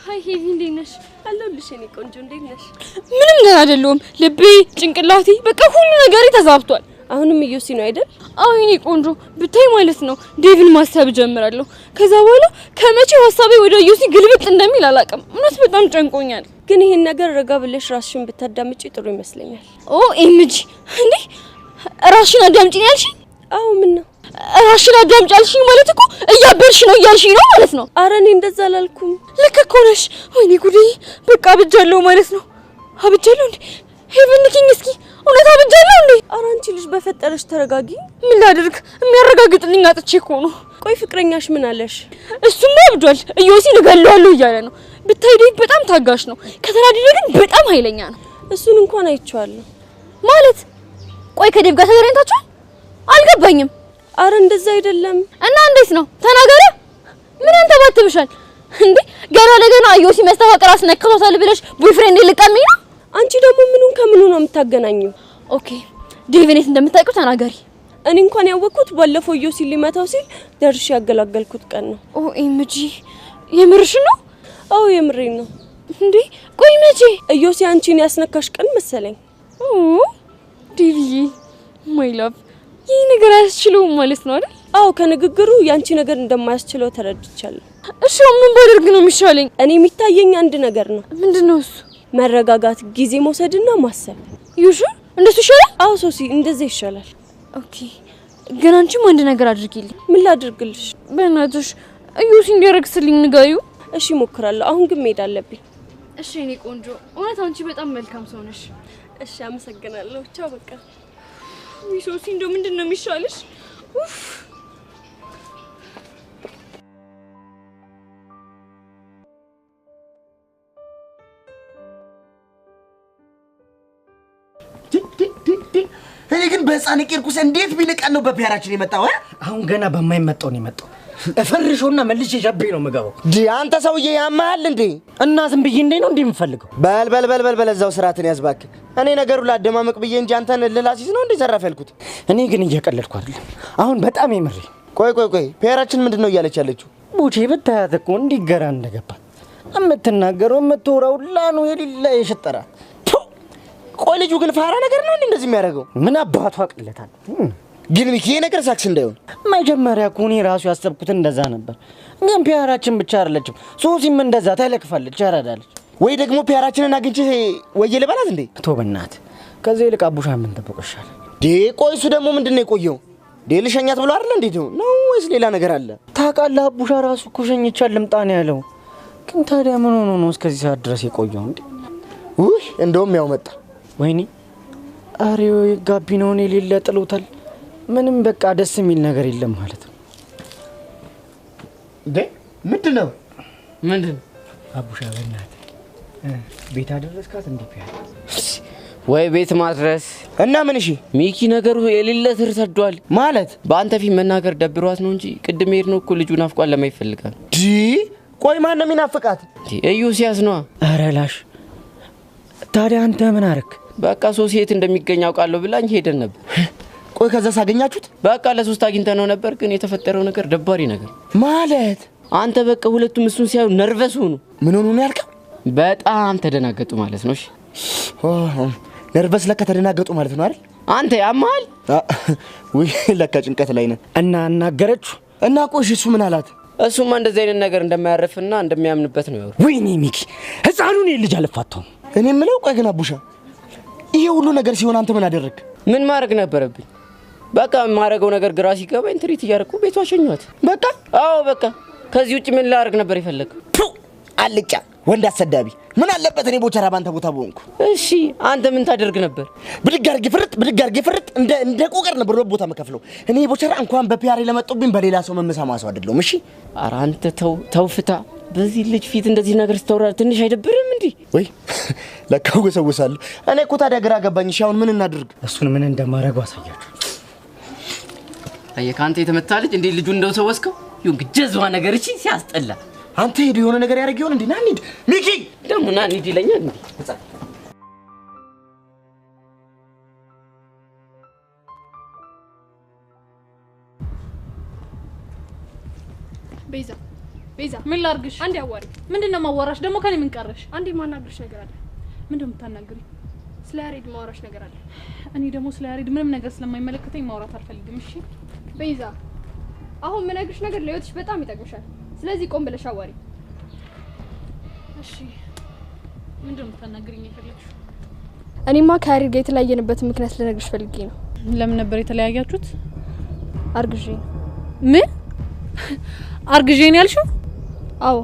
ሃይ ሄቪ እንዴት ነሽ? አለሁልሽ የኔ ቆንጆ እንዴት ነሽ? ምንም ገና አይደለም። ልቤ፣ ጭንቅላቴ በቃ ሁሉ ነገሬ ተዛብቷል። አሁንም እዩሲ ነው አይደል? አዎ የኔ ቆንጆ ብታይ ማለት ነው ዴቪን ማሰብ ጀምራለሁ። ከዛ በኋላ ከመቼው ሀሳቤ ወደ እዩሲ ግልብጥ እንደሚል አላውቅም። እውነት በጣም ጨንቆኛል። ግን ይሄን ነገር ረጋ ብለሽ ራስሽን ብታዳምጪ ጥሩ ይመስለኛል። ኦ ኤምጂ እንዴ ራስሽን አዳምጪ ያልሽኝ? አዎ ምን ነው ራስሽን አዳምጪ ያልሽኝ ማለት እኮ እያበርሽ ነው እያልሽኝ ነው ማለት ነው። ኧረ እኔ እንደዛ አላልኩም። ልክ እኮ ነሽ። ወይኔ ጉዴ በቃ አብጃለሁ ማለት ነው። አብጃለሁ እንዴ? ሄቨን ንኪኝ እስኪ እውነት አብጃለሁ እንዴ? ኧረ አንቺ ልጅ በፈጠረሽ ተረጋጊ። ምን ላድርግ? የሚያረጋግጥልኝ አጥቼ እኮ ነው። ቆይ ፍቅረኛሽ ምን አለሽ? እሱማ አብዷል። እዮሲን እገለዋለሁ እያለ ነው። ብታይ ዴቭ በጣም ታጋሽ ነው። ከተናደደ ግን በጣም ኃይለኛ ነው። እሱን እንኳን አይቼዋለሁ። ማለት ቆይ ከዴቭ ጋር ተገናኝታችኋል? አልገባኝም። አረ እንደዛ አይደለም። እና እንዴት ነው? ተናገረ። ምን አንተባትብሻል እንዴ? ገና ለገና እዮሲ መስተፋቅር አስነክቶታል ብለሽ ቦይፍሬንድ ልቀሚኝ ነው? አንቺ ደግሞ ምኑን ከምኑ ነው የምታገናኙው? ኦኬ ዴቭን የት እንደምታውቂው ተናገሪ። እኔ እንኳን ያወቅኩት ባለፈው እዮሲ ሊመታው ሲል ደርሼ ያገላገልኩት ቀን ነው። ኦ ኤምጂ የምርሽ ነው? አዎ የምሬን ነው። እንዴ ቆይ መቼ? እዮሲ አንቺን ያስነካሽ ቀን መሰለኝ። ኦ ዴቪዬ ማይ ላቭ ይሄ ነገር አያስችለውም ማለት ነው አይደል? አዎ ከንግግሩ ያንቺ ነገር እንደማያስችለው ተረድቻለሁ። እሺ ምን ባደርግ ነው የሚሻለኝ? እኔ የሚታየኝ አንድ ነገር ነው። ምንድነው እሱ? መረጋጋት፣ ጊዜ መውሰድና ማሰብ። ዩሹ እንደሱ ይሻላል? አዎ ሶሲ እንደዛ ይሻላል። ኦኬ ግን አንቺም አንድ ነገር አድርጊልኝ። ምን ላድርግልሽ? በእናትሽ እዩሲ እንዲያረግስልኝ ንገዩ። እሺ ሞክራለሁ። አሁን ግን መሄድ አለብኝ። እሺ እኔ ቆንጆ እውነት አንቺ በጣም መልካም ሰው ነሽ። እሺ አመሰግናለሁ። ቻው በቃ ሶሲ እንደው ምንድነው የሚሻልሽ? ኡፍ እኔ ግን በህፃን ቂርቁስ እንዴት ቢልቀን ነው በፒያራችን የመጣው? አሁን ገና በማይመጣው ነው የመጣው። እፈርሾና መልሼ ጃቤ ነው የምገባው። አንተ ሰውዬ ያማል እንዴ? እና ዝም ብዬ እንዴ ነው እንዴ የምፈልገው? በል እዛው ስራትን ያዝባክ። እኔ ነገሩ ላደማመቅ ብዬ እንጂ አንተን ልላሲስ ነው እንዴ ዘራፍ ያልኩት? እኔ ግን እየቀለድኩ አይደለም። አሁን በጣም የምሬ። ቆይ ፒያራችን ምንድነው እያለች ያለችው? ቡቼ ብታያት እኮ እንዲገራ እንደገባት የምትናገረው የምትወራው ላኑ የሌላ የሸጠራ። ቆይ ልጁ ግን ፋራ ነገር ነው እንደዚህ የሚያደርገው? ምን አባቷ አቅለታል? ግን ሚኪ ነገር ሳክስ እንዳይሆን መጀመሪያ እኮ እኔ ራሱ ያሰብኩት እንደዛ ነበር። ግን ፒያራችን ብቻ አይደለችም፣ ሶሲም እንደዛ ተለክፋለች፣ ያራዳለች። ወይ ደግሞ ፒያራችንን አግኝቼ ወይ ልበላት እንዴ? ቶ በእናት ከዚህ ይልቅ አቡሻ ምን ተበቆሻል? ቆይ እሱ ደግሞ ምንድነው የቆየው? ልሸኛት ብሎ አይደል እንዴ ነው ወይስ ሌላ ነገር አለ? ታውቃለህ አቡሻ ራሱ እኮ ሸኝቻል ልምጣ ነው ያለው። ግን ታዲያ ምን ሆኖ ነው እስከዚህ ሰዓት ድረስ የቆየው እንዴ? ውይ እንደውም ያው መጣ። ወይኔ አሬው ጋቢናውን የሌለ ጥሎታል። ምንም በቃ ደስ የሚል ነገር የለም ማለት ነው። ምንድነው? አቡሻ በእናትህ ቤት አደረስካት እንዴ? ፒያራ ወይ ቤት ማድረስ እና ምን? እሺ ሚኪ ነገሩ የሌለ ስር ሰዷል ማለት በአንተ ፊት መናገር ደብሯት ነው እንጂ ቅድም ሄድ ነው እኮ ልጁ ናፍቋል ለማይፈልጋል። ቆይ ማን ነው የሚናፍቃት? እዩ ሲያስ ነው። ኧረ ላሽ ታዲያ አንተ ምን አረክ? በቃ ሶሲየት እንደሚገኝ አውቃለሁ ብላኝ ሄደን ነበር። ቆይ ከዛ ሳገኛችሁት? በቃ ለሶስት አግኝተነው ነበር። ግን የተፈጠረው ነገር ደባሪ ነገር ማለት አንተ በቃ ሁለቱም እሱን ሲያዩ ነርቨስ ሆኑ። ምን ሆኑ ነው ያልከው? በጣም ተደናገጡ ማለት ነው። እሺ ነርቨስ ለካ ተደናገጡ ማለት ነው አይደል? አንተ ያማል ወይ ለካ ጭንቀት ላይ ነን። እና አናገረችው እና ቆይ እሱ ምን አላት? እሱማ እንደዚህ አይነት ነገር እንደማያርፍና እንደሚያምንበት ነው ያወራው። ወይኔ ሚኪ ህፃኑን ልጅ አልፋተው። እኔ የምለው ቆይ ግን አቡሻ ይሄ ሁሉ ነገር ሲሆን አንተ ምን አደረክ? ምን ማድረግ ነበረብኝ? በቃ ማረገው ነገር ግራ ሲገባኝ ትሪት እያደረኩ ቤቷ ሸኘኋት። በቃ አዎ በቃ ከዚህ ውጪ ምን ላደርግ ነበር የፈለግው? አልጫ ወንድ አሰዳቢ ምን አለበት እኔ ቦቸራ ባንተ ቦታ ቦንኩ። እሺ አንተ ምን ታደርግ ነበር? ብድግ አድርጌ ፍርጥ እንደ ቆቀር ነበር ቦታ መከፍለው። እኔ ቦቸራ እንኳን በፒያሬ ለመጡብኝ በሌላ ሰው መመሳማ ሰው አይደለም። እሺ ኧረ አንተ ተው ፍታ። በዚህ ልጅ ፊት እንደዚህ ነገር ስተወራ ትንሽ አይደብርም እንዴ? ወይ ለካው ገሰውሳለሁ። እኔ እኮ ታዲያ ግራ ገባኝ። እሺ አሁን ምን እናድርግ? እሱን ምን እንደማረጋው አሳያችሁ። አየ ካንተ የተመታ ልጅ እንዴ ልጁ እንደው ሰወስከው ይሁን ግጀዝዋ ነገር እሺ ሲያስጠላ። አንተ ሄዶ የሆነ ነገር ያደርግ ይሆን እንዴ? ና እንሂድ ሚኪ ደግሞ ና እንሂድ ይለኛል እንዴ? ቤዛ ምን ላርግሽ? አንዴ አዋሪ። ምንድነው ማዋራሽ? ደግሞ ከኔ ምን ቀረሽ? አንዴ ማናግርሽ ነገር አለ። ምንድነው የምታናግሪኝ? ስለ ያሬድ ማውራሽ ነገር አለ። እኔ ደግሞ ስለ ያሬድ ምንም ነገር ስለማይመለከተኝ ማውራት አልፈልግም። እሺ ቤዛ አሁን ምነግርሽ ነገር ለህይወትሽ በጣም ይጠቅምሻል። ስለዚህ ቆም ብለሽ አዋሪ። እሺ ምንድነው የምታናግሪኝ የፈለግሽው? እኔማ ከያሬድ ጋር የተለያየንበት ምክንያት ልነግርሽ ፈልጌ ነው። ለምን ነበር የተለያያችሁት? አርግዤ። ምን አርግዤ ነው ያልሽው? አዎ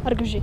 አርግዤ።